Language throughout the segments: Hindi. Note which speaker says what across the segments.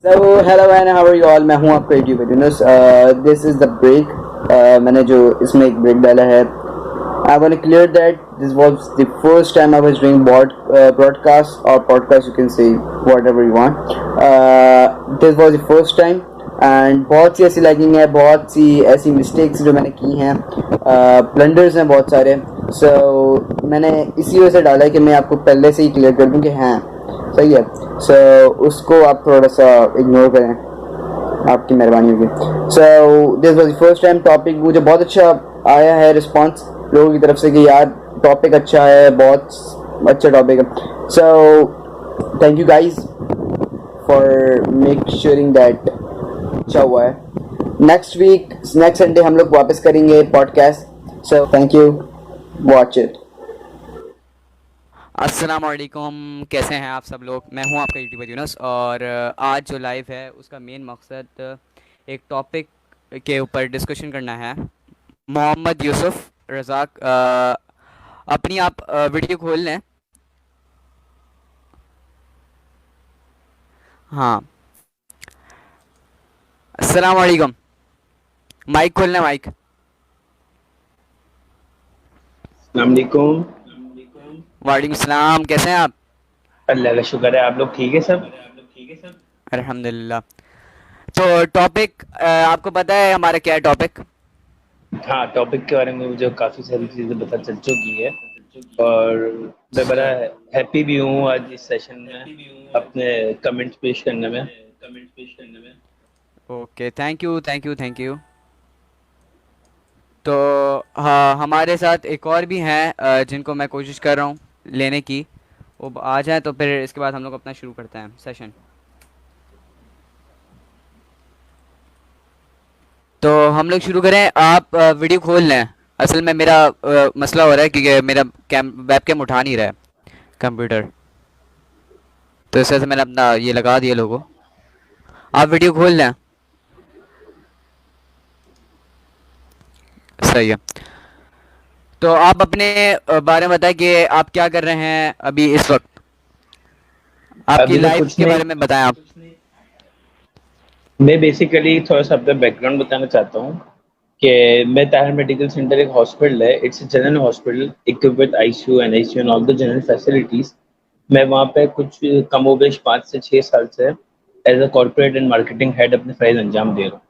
Speaker 1: So hello and how are you all? मैं हूँ आपका YouTube Yunus. This is the break. मैंने जो इसमें एक ब्रेक डाला है. I want to clear that this was the first time I was doing broadcast or podcast. You can say whatever you want. This was the first time and बहुत सी ऐसी लैगिंग है, बहुत सी ऐसी मिस्टेक्स जो मैंने की हैं, ब्लंडर्स हैं बहुत सारे. So मैंने इसी वजह से डाला है कि मैं आपको पहले से ही क्लियर कर दूँ कि हाँ सही है. सो उसको आप थोड़ा सा इग्नोर करें, आपकी मेहरबानी होगी. So this was the first time. Topic मुझे बहुत अच्छा आया है रिस्पांस लोगों की तरफ से कि यार टॉपिक अच्छा है, बहुत अच्छा टॉपिक है. So thank you guys for make suring that अच्छा हुआ है. नेक्स्ट संडे हम लोग वापस करेंगे podcast. So thank you, watch it.
Speaker 2: अस्सलामुअलैकुम, कैसे हैं आप सब लोग. मैं हूं आपका यूट्यूबर यूनुस और आज जो लाइव है उसका मेन मकसद एक टॉपिक के ऊपर डिस्कशन करना है. मोहम्मद यूसुफ रज़ाक, अपनी आप वीडियो खोल लें. हाँ, अस्सलामुअलैकुम. माइक खोल लें, माइक.
Speaker 3: अस्सलामुअलैकुम.
Speaker 2: वालेकुम सलाम, कैसे हैं आप.
Speaker 3: अल्लाह का शुक्र है. आप लोग ठीक है सब?
Speaker 2: अल्हम्दुलिल्लाह. तो टॉपिक आपको पता है हमारा क्या है टॉपिक.
Speaker 3: हाँ, टॉपिक के बारे में मुझे काफ़ी सारी चीज़ें पता चल चुकी है और मैं बड़ा हैप्पी भी हूँ आज इस सेशन में अपने कमेंट्स पेश करने में.
Speaker 2: Okay, thank you thank you thank you. तो हाँ, हमारे साथ एक और भी हैं जिनको मैं कोशिश कर रहा हूँ लेने की. वो आ जाए तो फिर इसके बाद हम लोग अपना शुरू करते हैं सेशन. तो हम लोग शुरू करें. आप वीडियो खोल लें. असल में मेरा मसला हो रहा है क्योंकि मेरा वेब कैम उठा नहीं रहा है कंप्यूटर, तो इस वजह से मैंने अपना ये लगा दिया लोगो. आप वीडियो खोल लें. सही है. तो आप अपने बारे में बताएं कि आप क्या कर रहे हैं अभी इस वक्त. आपकी
Speaker 3: अभी तो
Speaker 2: लाइफ
Speaker 3: कुछ
Speaker 2: के
Speaker 3: नहीं.
Speaker 2: बारे में बताएं आप.
Speaker 3: मैं बेसिकली थोड़ा सा अपना बैकग्राउंड बताना चाहता हूँ कि मैं ताहिर मेडिकल सेंटर एक हॉस्पिटल है. It's a general hospital equipped with ICU and ICU and all the general facilities. मैं वहाँ पे कुछ कमोबेश 5 से 6 साल से as a corporate and marketing head अपने फ़राइज़ अंजाम दे रहा हूँ.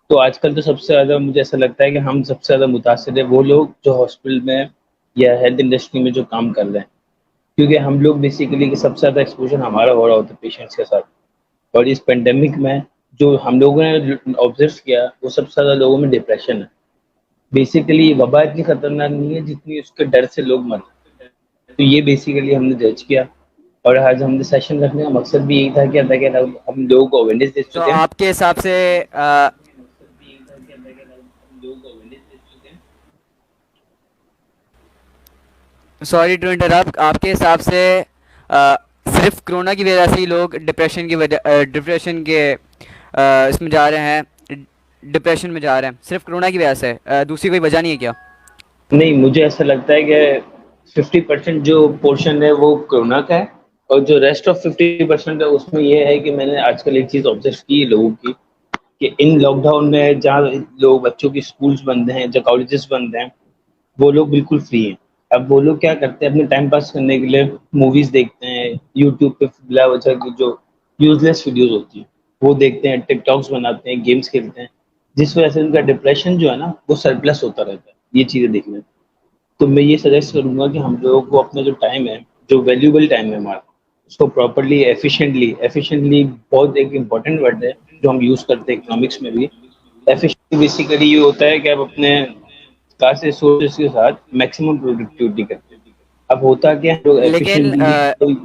Speaker 3: तो आजकल तो सबसे ज़्यादा मुझे ऐसा लगता है कि हम सबसे ज़्यादा मुतासिर है वो लोग जो हॉस्पिटल में या हेल्थ इंडस्ट्री में जो काम कर रहे हैं, क्योंकि हम लोग बेसिकली कि सबसे ज़्यादा एक्सपोजर हमारा हो रहा होता है पेशेंट्स के साथ. और इस पेंडेमिक में जो हम लोगों ने ऑब्जर्व किया वो सबसे ज़्यादा लोगों में डिप्रेशन है. बेसिकली वबा इतनी खतरनाक नहीं है जितनी उसके डर से लोग मर. तो ये बेसिकली हमने जज किया और आज हमने सेशन रखने का मकसद भी यही था कि हम लोगों को अवेयरनेस दे
Speaker 2: तो
Speaker 3: सकें.
Speaker 2: आपके हिसाब से सॉरी टू इंटरप्ट, आपके हिसाब से सिर्फ कोरोना की वजह से ही लोग डिप्रेशन के इसमें जा रहे हैं, डिप्रेशन में जा रहे हैं सिर्फ कोरोना की वजह से, दूसरी कोई वजह नहीं है क्या.
Speaker 3: नहीं, मुझे ऐसा लगता है कि 50% जो पोर्शन है वो कोरोना का है और जो रेस्ट ऑफ 50% है उसमें ये है कि मैंने आजकल एक चीज़ ऑब्जर्व की है लोगों की कि इन लॉकडाउन में जहाँ लोग बच्चों की स्कूल्स बंद हैं, जो कॉलेजेस बंद हैं, वो लोग बिल्कुल फ्री हैं. अब वो लोग क्या करते हैं अपने टाइम पास करने के लिए मूवीज़ देखते हैं, यूट्यूब पे बिला वजह की जो यूजलेस वीडियोज़ होती हैं वो देखते हैं, टिकटॉक्स बनाते हैं, गेम्स खेलते हैं, जिस वजह से उनका डिप्रेशन जो है ना वो सरप्लस होता रहता है ये चीज़ें देखने. तो मैं ये सजेस्ट करूँगा कि हम लोगों को अपना जो टाइम है, जो वैल्यूएबल टाइम है हमारा, उसको प्रॉपर्ली एफिशिएंटली एफिशिएंटली बहुत एक इम्पोर्टेंट वर्ड है जो हम यूज़ करते हैं इकोनॉमिक्स में भी. एफिशिएंटली बेसिकली ये होता है कि आप अपने कार्य रिसोर्सेज के साथ मैक्सिमम प्रोडक्टिविटी करते हैं. अब होता क्या है लोग
Speaker 2: लेकिन
Speaker 3: एफिशिएंटली.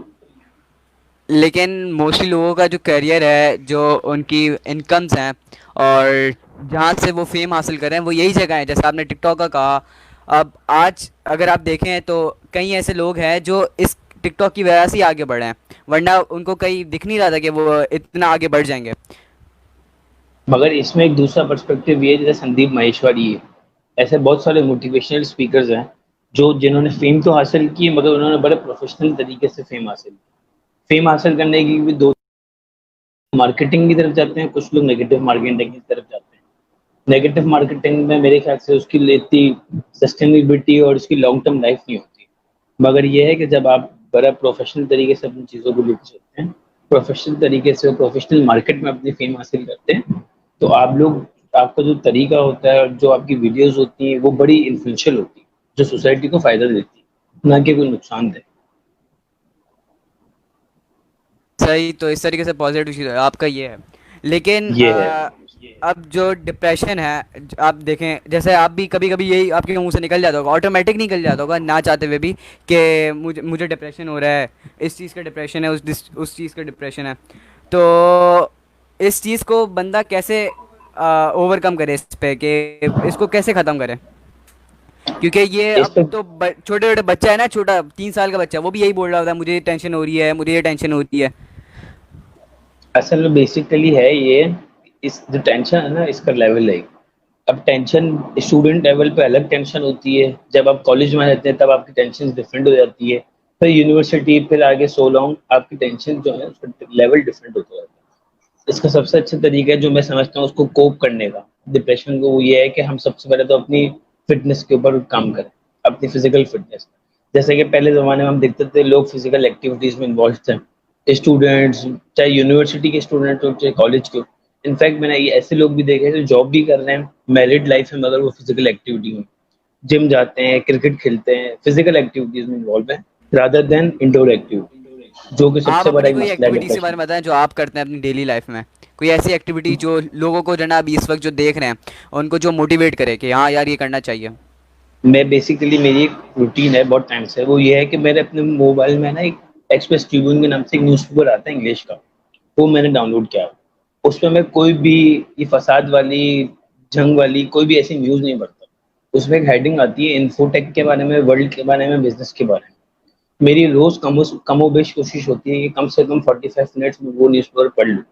Speaker 2: लेकिन मोस्टली लोगों का जो करियर है, जो उनकी इनकम्स हैं और जहाँ से वो फेम हासिल कर रहे हैं वो यही जगह है, जैसे आपने टिकटॉक का कहा. अब आज अगर आप देखें तो कई ऐसे लोग हैं जो इस टिकटॉक की वजह से ही आगे बढ़े हैं, वरना उनको कहीं दिख नहीं रहा था कि वो इतना आगे बढ़ जाएंगे.
Speaker 3: मगर इसमें एक दूसरा पर्सपेक्टिव ये है जैसे संदीप माहेश्वरी है, ऐसे बहुत सारे मोटिवेशनल स्पीकर्स हैं जो जिन्होंने फेम तो हासिल की मगर उन्होंने बड़े प्रोफेशनल तरीके से फेम हासिल करने की भी दो मार्केटिंग की तरफ जाते हैं, कुछ लोग नेगेटिव मार्केटिंग की तरफ जाते हैं। नेगेटिव मार्केटिंग में मेरे ख्याल से उसकी इतनी सस्टेनेबिलिटी और उसकी लॉन्ग टर्म लाइफ नहीं होती। मगर ये है कि जब आप बड़ा प्रोफेशनल तरीके से अपनी चीज़ों को लेकर चलते हैं, प्रोफेशनल तरीके से प्रोफेशनल मार्केट में अपनी फेम हासिल करते हैं, तो आप लोग, आपका जो तरीका होता है और जो आपकी वीडियोस होती हैं वो बड़ी इन्फ्लुएंशियल होती है, जो सोसाइटी को फायदा देती है, ना कि कोई नुकसान दे।
Speaker 2: सही, तो इस तरीके से पॉजिटिव चीज़ है आपका ये है। लेकिन
Speaker 3: ये है।
Speaker 2: अब जो डिप्रेशन है, आप देखें जैसे आप भी कभी कभी यही आपके मुंह से निकल जाता होगा, ऑटोमेटिक निकल जाता होगा ना चाहते हुए भी, कि मुझे मुझे डिप्रेशन हो रहा है, इस चीज़ का डिप्रेशन है, उस चीज़ का डिप्रेशन है। तो इस चीज़ को बंदा कैसे ओवरकम करे इस पे, कि इसको कैसे ख़त्म करे? क्योंकि ये
Speaker 3: इस
Speaker 2: अब
Speaker 3: पे
Speaker 2: तो छोटे छोटे बच्चा है ना, छोटा 3 साल का बच्चा, वो भी यही बोल रहा होता है, मुझे ये टेंशन हो रही है, मुझे ये टेंशन होती है।
Speaker 3: असल में बेसिकली है ये, इस जो टेंशन है ना, इसका लेवल है। अब टेंशन स्टूडेंट लेवल पे अलग टेंशन होती है, जब आप कॉलेज में रहते हैं तब आपकी टेंशन डिफरेंट हो जाती है, फिर यूनिवर्सिटी, फिर आगे सो लॉन्ग आपकी टेंशन जो है उसका लेवल डिफरेंट होता है। इसका सबसे अच्छा तरीका है जो मैं समझता हूँ उसको कोप करने का, डिप्रेशन को, वो ये है कि हम सबसे पहले तो अपनी फिटनेस के ऊपर काम करें, अपनी फिजिकल फिटनेस। जैसे कि पहले ज़माने में हम देखते थे लोग फिजिकल एक्टिविटीज़ में इन्वॉल्व थे, स्टूडेंट्स, चाहे यूनिवर्सिटी के स्टूडेंट हो चाहे कॉलेज के हो। इनफैक्ट मैंने ये ऐसे लोग भी देखे हैं जो जॉब भी कर रहे हैं, मैरिड लाइफ है, मगर वो फिजिकल एक्टिविटी में जिम जाते हैं, क्रिकेट खेलते हैं, फिजिकल एक्टिविटीज़ में इन्वॉल्व हैं रादर देन इंडोर एक्टिविटी, जो कि
Speaker 2: आप
Speaker 3: सबसे बड़ा
Speaker 2: अपनी
Speaker 3: एक
Speaker 2: कोई
Speaker 3: मसला है
Speaker 2: एक्टिविटीज के बारे
Speaker 3: डिप्रेशन।
Speaker 2: में बताएं जो आप करते हैं अपनी डेली लाइफ में, कोई ऐसी एक्टिविटी जो लोगों को जो ना अभी इस वक्त जो देख रहे हैं उनको जो मोटिवेट करे कि हाँ यार ये करना चाहिए।
Speaker 3: मैं बेसिकली, मेरी एक रूटीन है बहुत टाइम से, वो ये है कि मेरे अपने मोबाइल में ना एक एक्सप्रेस ट्रिब्यून के नाम से एक न्यूज़पेपर आता है इंग्लिश का, वो मैंने डाउनलोड किया। उसमें मैं कोई भी ये फसाद वाली, जंग वाली कोई भी ऐसी न्यूज़ नहीं पढ़ता। उसमें एक हेडिंग आती है इन्फोटेक के बारे में, वर्ल्ड के बारे में, बिजनेस के बारे में। मेरी रोज कमोबेश कोशिश होती है कि कम से कम 45 मिनट्स में वो न्यूज़पेपर पढ़ लूँ।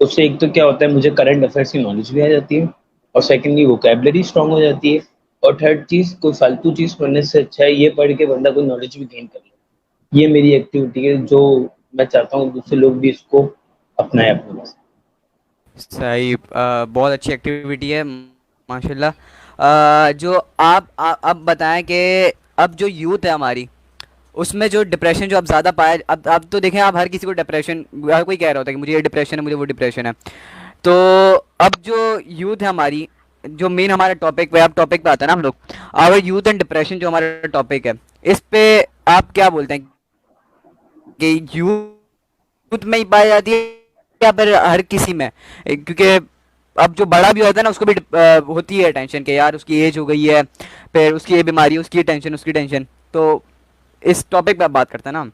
Speaker 3: उससे एक तो क्या होता है, मुझे करंट अफेयर्स की नॉलेज भी आ जाती है, और सेकेंडली वोकेबलरी स्ट्रांग हो जाती है, और थर्ड चीज, कोई फालतू चीज पढ़ने से अच्छा है ये पढ़ के बंदा कोई नॉलेज भी गेन कर ले। ये मेरी एक्टिविटी है जो मैं चाहता हूँ दूसरे लोग भी इसको अपनाएं अपने पास।
Speaker 2: सही, बहुत अच्छी एक्टिविटी है माशाल्लाह। जो अब बताएं कि अब जो यूथ है हमारी, उसमें जो डिप्रेशन जो अब ज़्यादा पाया, अब तो देखें आप, हर किसी को डिप्रेशन, हर कोई कह रहा होता है कि मुझे ये डिप्रेशन है, मुझे वो डिप्रेशन है। तो अब जो यूथ है हमारी, जो मेन हमारा टॉपिक पे, अब टॉपिक पे आता है ना हम लोग, आवर यूथ एंड डिप्रेशन जो हमारा टॉपिक है, इस पे आप क्या बोलते हैं कि यूथ में ही पाई जाती है या फिर हर किसी में? क्योंकि अब जो बड़ा भी होता है ना उसको भी होती है टेंशन कि यार उसकी एज हो गई है, फिर उसकी ये बीमारी, उसकी टेंशन, उसकी टेंशन। तो इस टॉपिक पे आप बात करते हैं ना हम।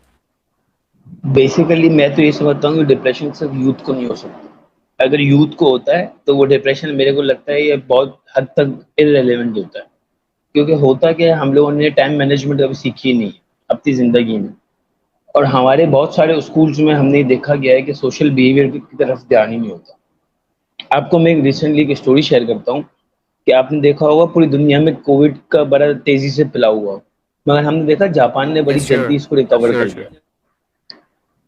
Speaker 3: बेसिकली मैं तो ये समझता हूँ कि डिप्रेशन सिर्फ यूथ को नहीं हो सकता। अगर यूथ को होता है तो वो डिप्रेशन मेरे को लगता है ये बहुत हद तक इररेलेवेंट होता है, क्योंकि होता क्या है, हम लोगों ने टाइम मैनेजमेंट कभी सीखी नहीं है अपनी ज़िंदगी में, और हमारे बहुत सारे स्कूल्स में हमने देखा गया है कि सोशल बिहेवियर की तरफ ध्यान ही नहीं होता। आपको मैं रिसेंटली एक स्टोरी शेयर करता हूँ कि आपने देखा होगा पूरी दुनिया में कोविड का बड़ा तेज़ी से फैला हुआ, मगर हमने देखा जापान ने बड़ी
Speaker 2: यस श्योर,
Speaker 3: जल्दी इसको रिकवर कर
Speaker 2: श्योर
Speaker 3: लिया।
Speaker 2: श्योर।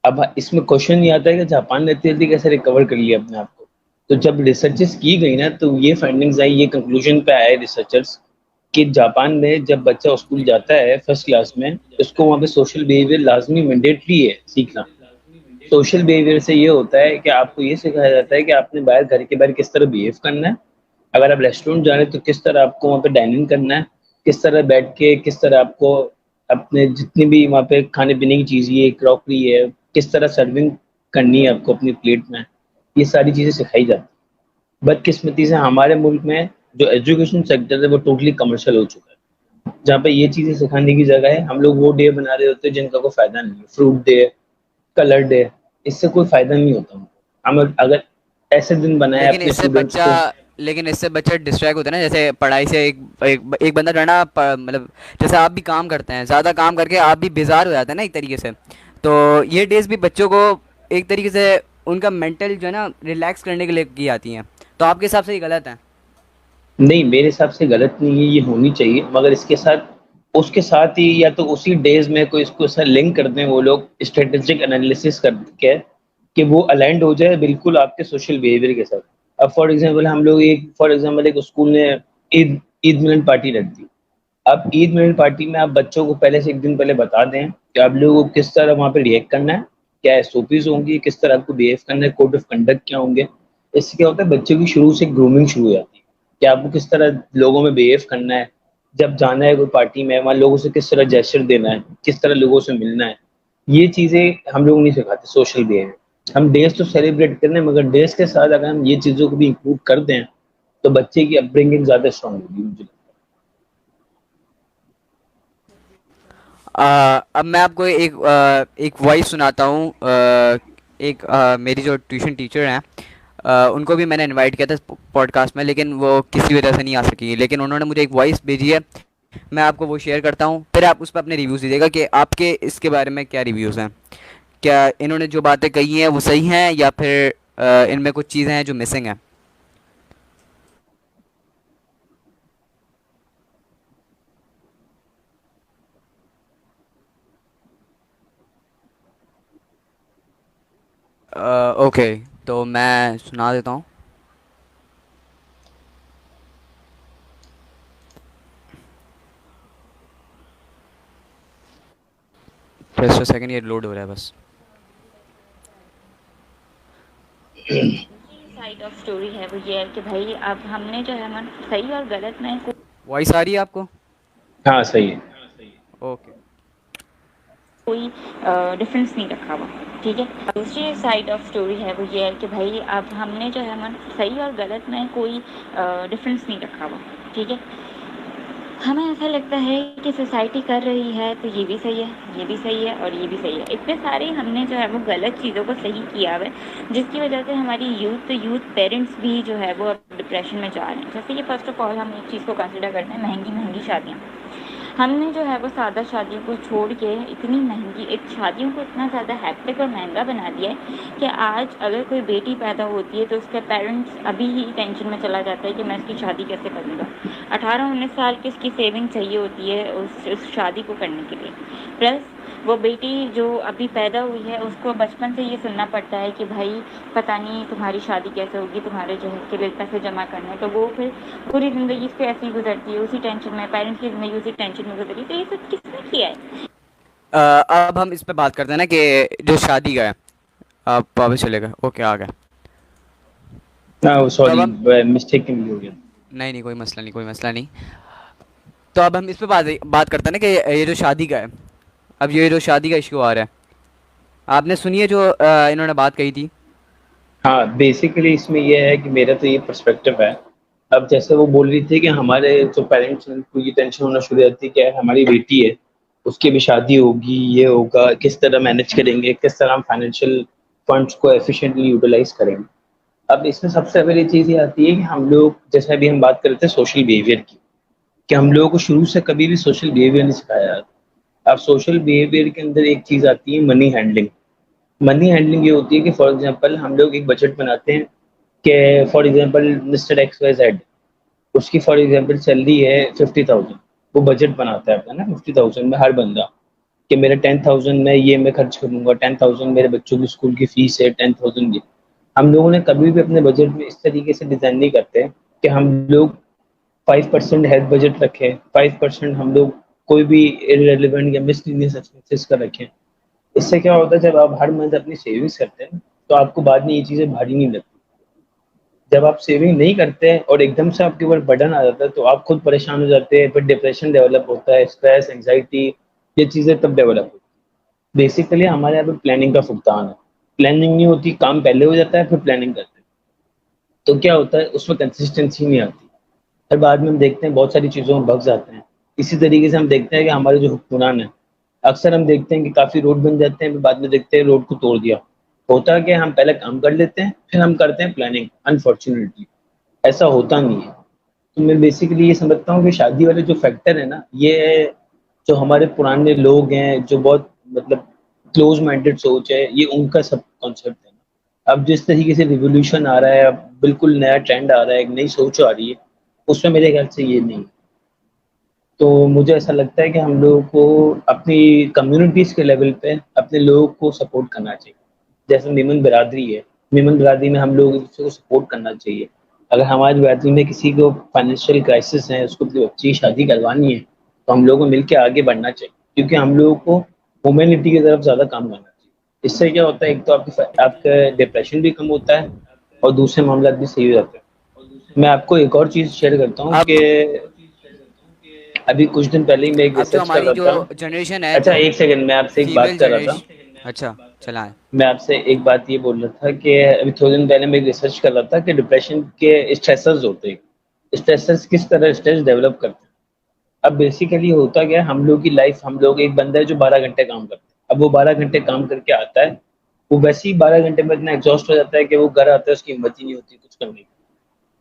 Speaker 3: अब इसमें क्वेश्चन ये आता है कि जापान ने इतनी जल्दी कैसे रिकवर कर लिया अपने आप को। तो जब रिसर्चेस की गई ना, तो ये फाइंडिंग्स आई, ये कंक्लूजन पे आए रिसर्चर्स कि जापान में जब बच्चा स्कूल जाता है फर्स्ट क्लास में, उसको वहाँ पे सोशल बिहेवियर लाजमी मैंडेटरी है सीखना। सोशल बिहेवियर से ये होता है कि आपको ये सिखाया जाता है कि आपने बाहर, घर के बाहर किस तरह बिहेव करना है, अगर आप रेस्टोरेंट जा रहे हैं तो किस तरह आपको वहाँ पे डाइनिंग करना है, किस तरह बैठ के, किस तरह आपको अपने जितनी भी वहाँ पे खाने पीने की चीज़, ये क्रॉकरी है, किस तरह सर्विंग करनी है आपको अपनी प्लेट में, ये सारी चीज़ें सिखाई जाती हैं। बदकिस्मती से हमारे मुल्क में जो एजुकेशन सेक्टर है वो टोटली कमर्शियल हो चुका है, जहाँ पे ये चीज़ें सिखाने की जगह है हम लोग वो डे बना रहे होते हैं जिनका कोई फायदा नहीं है, फ्रूट डे, कलर डे, इससे कोई फायदा नहीं होता हमको। हम अगर ऐसे दिन बनाए
Speaker 2: लेकिन
Speaker 3: अपने
Speaker 2: इससे
Speaker 3: स्टूडेंट्स
Speaker 2: बच्चा
Speaker 3: को।
Speaker 2: लेकिन इससे बच्चा डिस्ट्रैक्ट होता है ना, जैसे पढ़ाई से एक बंदा जो है ना, मतलब जैसे आप भी काम करते हैं, ज़्यादा काम करके आप भी बेजार हो जाते हैं ना एक तरीके से। तो ये डेज भी बच्चों को एक तरीके से उनका मेंटल जो है ना रिलैक्स करने के लिए की आती हैं। तो आपके हिसाब से ये गलत है?
Speaker 3: नहीं, मेरे हिसाब से गलत नहीं है, ये होनी चाहिए, मगर इसके साथ, उसके साथ ही या तो उसी डेज में कोई इसको ऐसा लिंक कर दें वो लोग स्ट्रेटेजिक एनालिसिस करके, कि वो अलाइंड हो जाए बिल्कुल आपके सोशल बिहेवियर के साथ। अब फॉर एग्जांपल एक स्कूल ने ईद ईद मिलन पार्टी रख दी। अब ईद मिलन पार्टी में आप बच्चों को पहले से एक दिन पहले बता दें कि आप लोगों को किस तरह वहाँ पे रिएक्ट करना है, क्या एसओपीज होंगी, किस तरह आपको बिहेव करना है, कोड ऑफ कंडक्ट क्या होंगे। इससे क्या होता है, बच्चों की शुरू से ग्रूमिंग शुरू हो जाती है कि आपको किस तरह लोगों में बिहेव करना है, जब जाना है कोई पार्टी में वहाँ लोगों से किस तरह जेस्चर देना है, किस तरह लोगों से मिलना है। ये चीजें हम लोग नहीं सिखाते सोशल बिहेवियर। हम डेज तो सेलिब्रेट कर रहे हैं, मगर डेज के साथ अगर हम ये चीजों को भी इंक्लूड कर दें तो बच्चे की अपब्रिंगिंग ज्यादा स्ट्रांग होगी मुझे लगता
Speaker 2: अब मैं आपको एक वॉइस सुनाता हूँ। मेरी जो ट्यूशन टीचर हैं, उनको भी मैंने इनवाइट किया था पॉडकास्ट में, लेकिन वो किसी वजह से नहीं आ सकी। लेकिन उन्होंने मुझे एक वॉइस भेजी है, मैं आपको वो शेयर करता हूँ, फिर आप उस पर अपने रिव्यूज़ दीजिएगा कि आपके इसके बारे में क्या रिव्यूज़ हैं। क्या इन्होंने जो बातें कही हैं वो सही हैं, या फिर इनमें कुछ चीज़ें हैं जो मिसिंग हैं। ओके, तो मैं सुना देता हूँ। जस्ट अ सेकंड, ये लोड हो रहा है बस।
Speaker 4: साइड ऑफ स्टोरी है वो ये है कि भाई अब हमने जो है मन सही और गलत में
Speaker 2: वॉइस आ रही है आपको?
Speaker 3: है। हाँ सही है।
Speaker 2: ओके।
Speaker 4: कोई डिफरेंस नहीं रखा हुआ, ठीक है। दूसरी साइड ऑफ स्टोरी है वो ये है कि भाई अब हमने जो है मन सही और गलत में कोई डिफरेंस नहीं रखा हुआ, ठीक है। हमें ऐसा लगता है कि सोसाइटी कर रही है तो ये भी सही है, ये भी सही है और ये भी सही है। इतने सारे हमने जो है वो गलत चीज़ों को सही किया हुआ है, जिसकी वजह से हमारी यूथ पेरेंट्स भी जो है वो अब डिप्रेशन में जा रहे हैं। जैसे कि फ़र्स्ट ऑफ ऑल हम एक चीज़ को कंसिडर करते हैं, महंगी महंगी शादियाँ। हमने जो है वो सादा शादियों को छोड़ के इतनी महंगी एक शादियों को इतना ज़्यादा हैक्टिक और महंगा बना दिया है कि आज अगर कोई बेटी पैदा होती है तो उसके पेरेंट्स अभी ही टेंशन में चला जाता है कि मैं इसकी शादी कैसे करूँगा। 18-19 साल की उसकी सेविंग चाहिए होती है उस शादी को करने के लिए। प्लस वो बेटी जो अभी पैदा हुई है उसको बचपन से ये सुनना पड़ता है कि भाई पता नहीं तुम्हारी शादी कैसे होगी, तुम्हारे जो है के लिए पैसे जमा करने। तो वो फिर पूरी ज़िंदगी इस पे ऐसे ही गुजरती है, उसी टेंशन में। पेरेंट्स की ज़िंदगी उसी टेंशन में गुजरी। तो ये सब किसने किया है?
Speaker 2: अब हम इस पे बात करते हैं ना कि जो शादी का है। आप वापस चले गए? ओके, आ गए।
Speaker 3: हाँ
Speaker 2: तो अब
Speaker 3: सॉरी,
Speaker 2: हम,
Speaker 3: मिस्टेक हो गया।
Speaker 2: नहीं नहीं, कोई मसला नहीं, कोई मसला नहीं। तो अब हम इस पे बात करते हैं ना कि ये जो शादी का है, अब ये जो शादी का इशू आ रहा है, आपने सुनिए जो इन्होंने बात कही थी।
Speaker 3: हाँ बेसिकली इसमें ये है कि मेरा तो ये पर्सपेक्टिव है। अब जैसे वो बोल रही थी कि हमारे जो पेरेंट्स हैं उनको ये टेंशन होना शुरू हो जाती है कि यार हमारी बेटी है, उसकी भी शादी होगी, ये होगा, किस तरह मैनेज करेंगे, किस तरह हम फाइनेंशियल फंड्स को एफिशिएंटली यूटिलाइज करेंगे। अब इसमें सबसे पहली चीज़ ये आती है कि हम लोग, जैसे अभी हम बात कर रहे थे सोशल बिहेवियर की, कि हम लोगों को शुरू से कभी भी सोशल बिहेवियर नहीं सिखाया जाता। अब सोशल बिहेवियर के अंदर एक चीज़ आती है मनी हैंडलिंग। मनी हैंडलिंग ये होती है कि फॉर एग्जांपल हम लोग एक बजट बनाते हैं कि for example mister X Y Z, उसकी फॉर एग्जांपल सैलरी है 50,000। वो बजट बनाता है अपना ना 50,000 में हर बंदा, कि मेरे 10,000 में ये मैं खर्च करूंगा, 10,000 मेरे बच्चों की स्कूल की फीस है, 10,000 ये। हम लोगों ने कभी भी अपने बजट में इस तरीके से डिजाइन नहीं करते कि हम लोग 5% हेल्थ बजट रखें, 5% हम लोग कोई भी इरेलीवेंट या मिसलीनियस एक्सपेंसेस का रखें। इससे क्या होता है, जब आप हर मंथ अपनी सेविंग्स करते हैं तो आपको बाद में ये चीज़ें भारी नहीं लगती। जब आप सेविंग नहीं करते हैं और एकदम से आपके ऊपर बर्डन आ जाता है तो आप खुद परेशान हो जाते हैं, फिर डिप्रेशन डेवलप होता है, स्ट्रेस, एंग्जाइटी, ये चीज़ें तब डेवलप होती है। बेसिकली हमारे यहाँ पे प्लानिंग का भुगतान है। प्लानिंग नहीं होती, काम पहले हो जाता है फिर प्लानिंग करते हैं, तो क्या होता है उसमें कंसिस्टेंसी नहीं आती। फिर बाद में हम देखते हैं बहुत सारी चीज़ों में भग जाते हैं। इसी तरीके से हम देखते हैं कि हमारे जो हुक्मरान है, अक्सर हम देखते हैं कि काफ़ी रोड बन जाते हैं, फिर बाद में देखते हैं रोड को तोड़ दिया। होता है कि हम पहले काम कर लेते हैं फिर हम करते हैं प्लानिंग। अनफॉर्चुनेटली ऐसा होता नहीं है। तो मैं बेसिकली ये समझता हूँ कि शादी वाले जो फैक्टर है ना, ये जो हमारे पुराने लोग हैं जो बहुत मतलब क्लोज माइंडेड सोच है, ये उनका सब कॉन्सेप्ट है। अब जिस तरीके से रिवोल्यूशन आ रहा है, अब बिल्कुल नया ट्रेंड आ रहा है, एक नई सोच आ रही है, उसमें मेरे ख्याल से ये नहीं। तो मुझे ऐसा लगता है कि हम लोगों को अपनी कम्युनिटीज़ के लेवल पे अपने लोगों को सपोर्ट करना चाहिए। जैसे मेमन बिरादरी है, मेमन बिरादरी में हम लोग एक दूसरे को सपोर्ट करना चाहिए। अगर हमारी बिरादरी में किसी को फाइनेंशियल क्राइसिस है, उसको अपनी बच्ची की शादी करवानी है, तो हम लोगों को मिलकर आगे बढ़ना चाहिए, क्योंकि हम लोगों को ह्यूमैनिटी की तरफ ज़्यादा काम करना चाहिए। इससे क्या होता है, एक तो आपका डिप्रेशन भी कम होता है और दूसरे मामला भी सही हो जाते हैं। मैं आपको एक और चीज़ शेयर करता हूँ
Speaker 2: अब
Speaker 3: कि अभी कुछ दिन पहले ही मैं एक
Speaker 2: अब जो
Speaker 3: रिसर्च कर
Speaker 2: हमारी
Speaker 3: रहा
Speaker 2: जो
Speaker 3: था।
Speaker 2: जनरेशन है,
Speaker 3: अच्छा
Speaker 2: जो
Speaker 3: एक सेकंड, मैं आपसे एक बात
Speaker 2: फीमेल
Speaker 3: कर रहा था।
Speaker 2: जनरेशन, अच्छा चला है।
Speaker 3: मैं आपसे एक बात ये बोल रहा था कि अभी थोड़े दिन पहले मैं एक रिसर्च कर रहा था कि डिप्रेशन के स्ट्रेसर्स होते हैं, स्ट्रेसर्स किस तरह स्ट्रेस डेवलप करते हैं। अब बेसिकली होता क्या है, हम लोग की लाइफ, हम लोग एक बंदा है जो 12 घंटे काम करता है। अब वो 12 घंटे काम करके आता है, वो वैसे ही 12 घंटे में इतना एग्जॉस्ट हो जाता है कि वो घर आता है, उसकी हिम्मत ही नहीं होती कुछ करने की।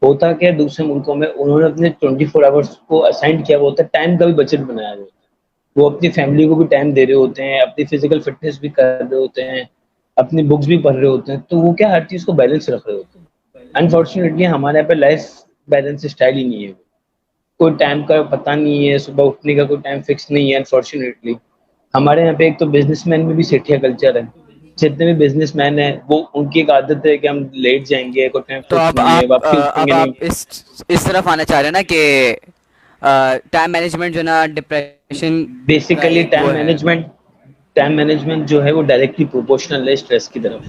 Speaker 3: होता क्या है, दूसरे मुल्कों में उन्होंने अपने 24 आवर्स को असाइन किया हुआ होता है, टाइम का भी बजट बनाया हुआ होता है। वो अपनी फैमिली को भी टाइम दे रहे होते हैं, अपनी फिजिकल फिटनेस भी कर रहे होते हैं, अपनी बुक्स भी पढ़ रहे होते हैं, तो वो क्या हर चीज़ को बैलेंस रख रहे होते हैं। अनफॉर्चुनेटली हमारे यहाँ पे लाइफ बैलेंस स्टाइल ही नहीं है। कोई टाइम का पता नहीं है, सुबह उठने का कोई टाइम फिक्स नहीं है अनफॉर्चुनेटली। हमारे यहाँ पे एक तो बिजनेसमैन में भी सेठिया कल्चर है। जितने भी बिजनेसमैन है, वो उनकी एक आदत है कि हम लेट जाएंगे, कोई टाइम
Speaker 2: तो
Speaker 3: फिक्स नहीं है, वापसी
Speaker 2: अब
Speaker 3: उठेंगे नहीं।
Speaker 2: आप इस तरफ आना चाह रहे हैं ना कि टाइम मैनेजमेंट जो ना डिप्रेशन का
Speaker 3: बेसिकली
Speaker 2: एक वो है।
Speaker 3: टाइम मैनेजमेंट जो है वो डायरेक्टली प्रोपोर्शनल है स्ट्रेस की तरफ।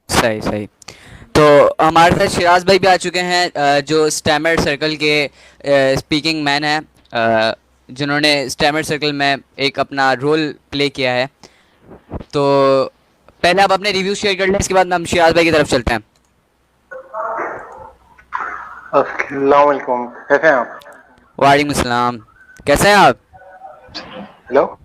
Speaker 2: सही सही। तो हमारे साथ शिराज भाई भी आ चुके हैं, जो स्टैमर सर्कल के स्पीकिंग मैन हैं, जिन्होंने स्टैमर सर्कल में एक अपना रोल प्ले किया है। तो पहले आप अपने रिव्यू शेयर कर लें, इसके बाद हम शिराज भाई की तरफ चलते हैं।
Speaker 5: अस्सलाम वालेकुम, कैसे हैं आप?
Speaker 2: वालेकुम अस्सलाम, कैसे हैं आप?
Speaker 5: हेलो।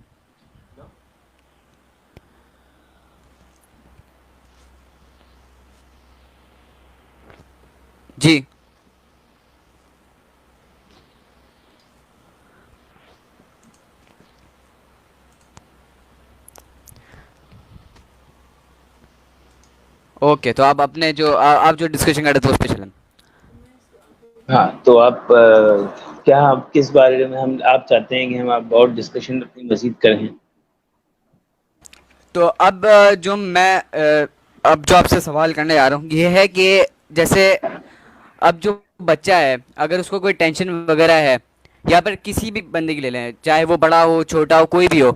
Speaker 2: जी। ओके, तो आप अपने जो आप जो डिस्कशन कर रहे थे उस पर चलें।
Speaker 3: हाँ, तो आप क्या आप किस बारे में हम आप चाहते हैं कि हम आप और डिस्कशन अपनी मजीद करें?
Speaker 2: तो अब अब जो आपसे सवाल करने जा रहा हूँ ये है कि जैसे अब जो बच्चा है, अगर उसको कोई टेंशन वगैरह है, या फिर किसी भी बंदे की ले लें, चाहे वो बड़ा हो छोटा हो कोई भी हो,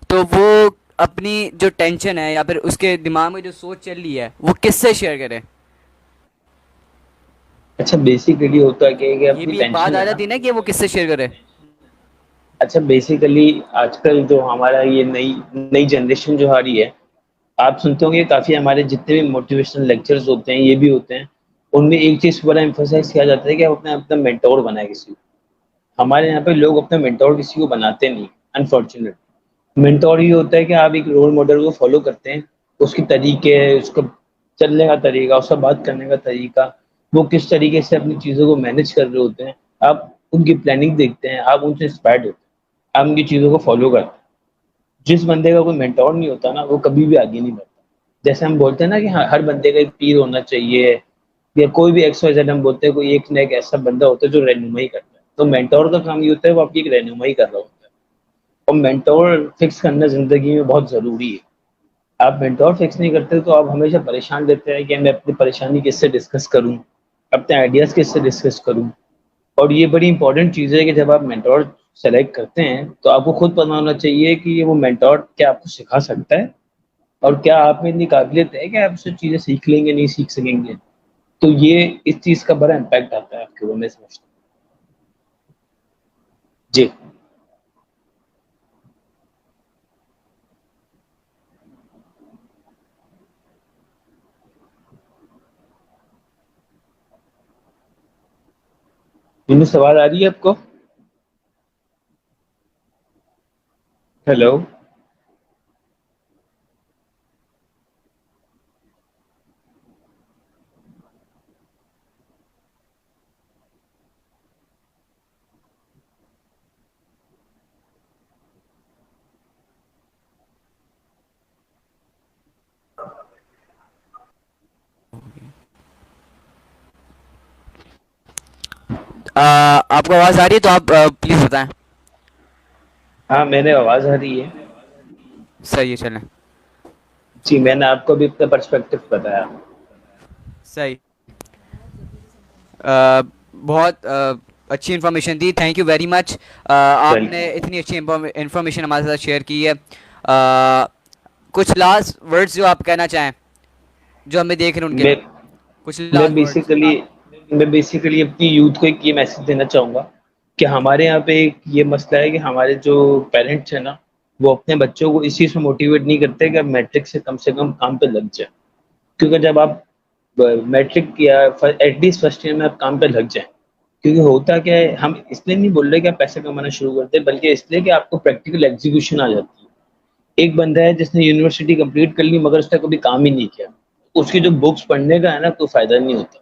Speaker 2: तो वो अपनी जो टेंशन है या फिर उसके दिमाग में जो सोच चल रही है वो किससे शेयर करे?
Speaker 3: अच्छा बेसिकली होता क्या है कि
Speaker 2: ये
Speaker 3: अपनी
Speaker 2: भी एक बात
Speaker 3: टेंशन
Speaker 2: आ
Speaker 3: है ना।
Speaker 2: जाती है ना कि वो किससे शेयर करे।
Speaker 3: अच्छा बेसिकली आजकल जो हमारा ये नई नई जनरेशन जो आ रही है, आप सुनते होंगे काफ़ी हमारे जितने भी मोटिवेशनल लेक्चर्स होते हैं, ये भी होते हैं, उनमें एक चीज़ बड़ा एम्फोसाइज किया जाता है कि आप अपना अपना मेंटोर बनाए किसी को। हमारे यहाँ पे लोग अपना मेंटोर किसी को बनाते नहीं, अनफॉर्चुनेट। मेंटोर ये होता है कि आप एक रोल मॉडल को फॉलो करते हैं, उसके तरीके, उसका चलने का तरीका, उसका बात करने का तरीका, वो किस तरीके से अपनी चीज़ों को मैनेज कर रहे होते हैं, आप उनकी प्लानिंग देखते हैं, आप उनसे इंस्पायर्ड होते हैं, आप उनकी चीज़ों को फॉलो करते हैं। जिस बंदे का कोई मेंटोर नहीं होता ना, वो कभी भी आगे नहीं बढ़ता। जैसे हम बोलते हैं ना कि हर बंदे का एक पीर होना चाहिए, या कोई भी एक्स वाई जेड हम बोलते हैं, कोई एक ना एक ऐसा बंदा होता है जो रहनुमाई करता है। तो मेंटोर का काम ये होता है, वो आपकी एक रहनुमाई कर रहा होता है। और मेंटोर फिक्स करना ज़िंदगी में बहुत ज़रूरी है। आप मेंटोर फिक्स नहीं करते तो आप हमेशा परेशान रहते हैं कि मैं अपनी परेशानी किससे डिस्कस करूँ, अपने आइडियाज़ किससे डिस्कस करूँ। और ये बड़ी इंपॉर्टेंट चीज़ है कि जब आप मेंटोर सेलेक्ट करते हैं, तो आपको खुद पता होना चाहिए कि ये वो मेंटोर क्या आपको सिखा सकता है, और क्या आप में इतनी काबिलियत है कि आप उससे चीज़ें सीख लेंगे, नहीं सीख सकेंगे। तो ये इस चीज़ का बड़ा इम्पैक्ट आता है आपके ऊपर, मैं समझता हूँ। जी। यूनुस, आवाज़ आ रही है आपको? हेलो।
Speaker 2: आपको आवाज़ आ रही है तो आप प्लीज़ बताएं।
Speaker 3: हाँ, मेरे आवाज़ आ रही है।
Speaker 2: सही है, चलें।
Speaker 3: जी, मैंने आपको भी अपना पर्सपेक्टिव बताया।
Speaker 2: सही। बहुत अच्छी information the, thank you very much. आपने
Speaker 3: वेलकम।
Speaker 2: इतनी अच्छी इन्फॉर्मेशन हमारे साथ शेयर की है। कुछ लास्ट वर्ड्स जो आप कहना चाहें, जो हमें देख रहे हैं उनके लिए,
Speaker 3: मैं
Speaker 2: कुछ
Speaker 3: मैं
Speaker 2: लास्ट वर्ड्स।
Speaker 3: बेसिकली मैं बेसिकली अपनी यूथ को एक ये मैसेज देना चाहूँगा कि हमारे यहाँ पे एक ये मसला है कि हमारे जो पेरेंट्स हैं ना, वो अपने बच्चों को इस चीज़ में मोटिवेट नहीं करते कि आप मैट्रिक से कम काम पे लग जाए। क्योंकि जब आप मैट्रिक या एटलीस्ट फर्स्ट ईयर में आप काम पे लग जाएँ, क्योंकि होता क्या है, हम इसलिए नहीं बोल रहे कि आप पैसे कमाना शुरू कर दें, बल्कि इसलिए कि आपको प्रैक्टिकल एग्ज़ीक्यूशन आ जाती है। एक बंदा है जिसने यूनिवर्सिटी कंप्लीट कर ली मगर उसने कभी काम ही नहीं किया। उसकी जो बुक्स पढ़ने का है ना, कोई फ़ायदा नहीं होता।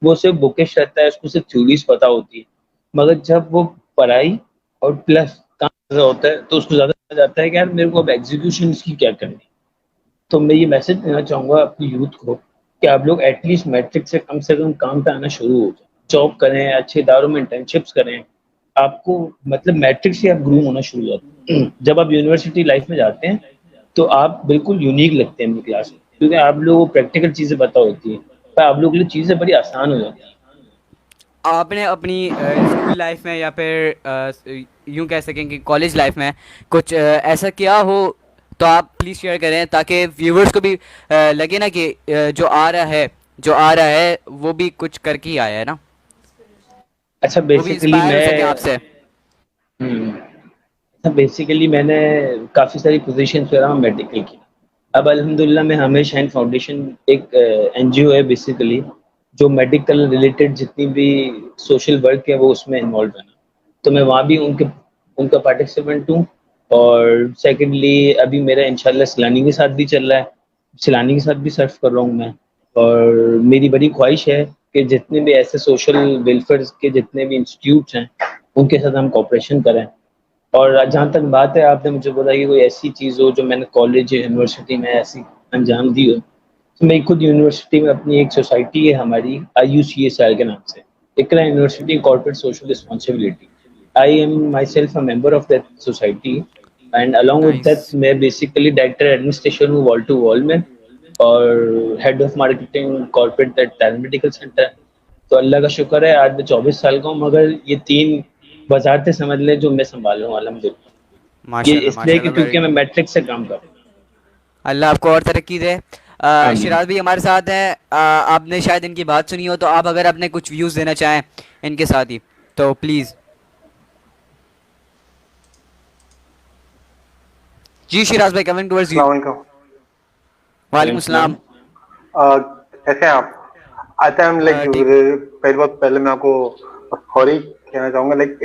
Speaker 3: वो सिर्फ़ बुकिश रहता है, उसको सिर्फ़ थ्योरीज़ पता होती है। मगर जब वो पढ़ाई और प्लस काम कर रहा होता है, तो उसको ज़्यादा समझ आता है कि यार मेरे को अब एग्ज़ीक्यूशन इसकी क्या करनी है। तो मैं ये मैसेज देना चाहूँगा अपनी यूथ को कि आप लोग एटलीस्ट मैट्रिक से कम काम पे आना शुरू हो जाएँ। जॉब करें, अच्छे इदारों में इंटर्नशिप्स करें। आपको मतलब मैट्रिक से आप ग्रूम होना शुरू हो जाते हैं। जब आप यूनिवर्सिटी लाइफ़ में जाते हैं, तो आप बिल्कुल यूनिक लगते हैं अपनी क्लास में, क्योंकि आप लोगों को प्रैक्टिकल चीज़ें पता होती हैं। पर आप लोगों के लिए चीज़ें बड़ी आसान हो जाती हैं।
Speaker 2: आपने अपनी स्कूल लाइफ में या फिर यूं कह सकें कि कॉलेज लाइफ में कुछ ऐसा किया हो तो आप प्लीज़ शेयर करें, ताकि व्यूवर्स को भी लगे ना कि जो आ रहा है वो भी कुछ करके ही आया है ना,
Speaker 3: अच्छा
Speaker 2: वो भी
Speaker 3: बेसिकली
Speaker 2: इंस्पायर हो सके
Speaker 3: मैं
Speaker 2: आपसे।
Speaker 3: हुँ। बेसिकली मैंने काफ़ी सारी पोजीशंस पे रहा हूँ मेडिकल की। अब अल्हम्दुलिल्लाह मैं हमेशा इन फाउंडेशन एक एनजीओ है बेसिकली, जो मेडिकल रिलेटेड जितनी भी सोशल वर्क है वो उसमें इन्वॉल्व है। तो मैं वहाँ भी उनका पार्टिसिपेंट हूँ। और सेकंडली अभी मेरा इंशाल्लाह सैलानी के साथ भी चल रहा है। सैलानी के साथ भी सर्व कर रहा हूँ मैं। और मेरी बड़ी ख्वाहिश है कि जितने भी ऐसे सोशल वेलफेयर के जितने भी इंस्टीट्यूट्स हैं, उनके साथ हम कोऑपरेशन करें। और जहाँ तक बात है, आपने मुझे बोला कि कोई ऐसी चीज़ हो जो मैंने कॉलेज या यूनिवर्सिटी में ऐसी अंजाम दी हो, तो मैं खुद यूनिवर्सिटी में अपनी एक सोसाइटी है हमारी IUCSR के नाम से, Iqra university corporate social responsibility. I am my self a member of that society and along with
Speaker 2: nice.
Speaker 3: That मैं बेसिकली डायरेक्टर एडमिनिस्ट्रेशन हूँ वॉल टू वॉल में, और head of marketing corporate that talent medical centre. तो अल्लाह का शुक्र है आज मैं 24 साल का हूँ, मगर ये 3 वज़ारतें समझ लें जो मैं सँभाल रहा हूँ अल्हम्दुलिल्लाह। ये
Speaker 2: माशाल्लाह
Speaker 3: इसलिए कि
Speaker 2: माशाल्लाह, वेरी
Speaker 3: क्योंकि मैं
Speaker 2: गुड।
Speaker 3: मैट्रिक से काम कर रहा हूँ।
Speaker 2: अल्लाह आपको और तरक्की दे।
Speaker 3: आमीन।
Speaker 2: शिराज भी हमारे साथ हैं, आपने शायद इनकी बात सुनी हो, तो आप अगर अपने कुछ व्यूज़ देना चाहें इनके साथ ही तो प्लीज़। जी शिराज भाई, कमिंग टुवर्ड्स यू।
Speaker 5: अस्सलाम वालेकुम।
Speaker 2: वालेकुम
Speaker 3: वालेकुम
Speaker 2: सलाम।
Speaker 3: सलाम।
Speaker 5: कैसे हैं आप? आई एम लाइक
Speaker 2: ठीक।
Speaker 5: पहली बात, पहले मैं आपको सॉरी कहना चाहूंगा, लाइक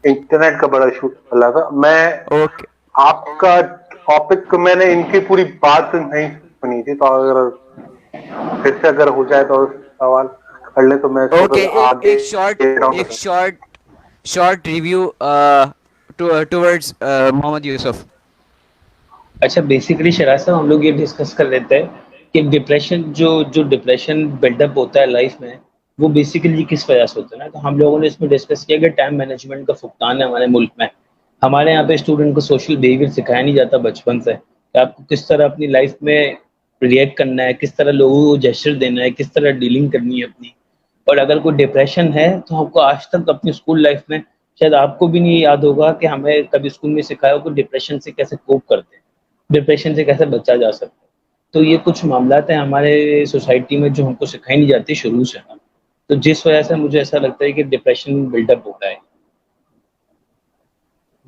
Speaker 5: इंटरनेट का बड़ा इशू चल रहा था। मैं
Speaker 2: ओके।
Speaker 5: आपका टॉपिक मैंने इनकी पूरी बात नहीं सुनी थी, तो अगर फिर से अगर हो जाए तो सवाल कर ले तो मैं इसको
Speaker 2: ओके,
Speaker 5: फिर
Speaker 2: एक
Speaker 5: आगे
Speaker 2: एक शॉर्ट
Speaker 5: डाउन कर
Speaker 2: एक
Speaker 5: सकता
Speaker 2: short short review towards Mohammad Yusuf.
Speaker 3: अच्छा बेसिकली शराज साहब हम लोग ये डिस्कस कर लेते हैं कि डिप्रेशन जो डिप्रेशन बिल्डअप होता है लाइफ में, वो बेसिकली किस वजह से होता है ना। तो हम लोगों ने इसमें डिस्कस किया कि टाइम मैनेजमेंट का फुकदान है हमारे मुल्क में। हमारे यहाँ पे स्टूडेंट को सोशल बिहेवियर सिखाया नहीं जाता बचपन से कि आपको किस तरह अपनी लाइफ में रिएक्ट करना है, किस तरह लोगों को जेस्चर देना है, किस तरह डीलिंग करनी है अपनी। और अगर कोई डिप्रेशन है तो हमको आज तक अपनी स्कूल लाइफ में शायद आपको भी नहीं याद होगा कि हमें कभी स्कूल में सिखाया हो कि डिप्रेशन से कैसे कोप करते हैं, डिप्रेशन से कैसे बचा जा सकता है। तो ये कुछ मामलात हैं हमारे सोसाइटी में जो हमको सिखाई नहीं जाती शुरू से ना। तो जिस वजह से मुझे ऐसा लगता है कि डिप्रेशन बिल्डअप हो रहा है।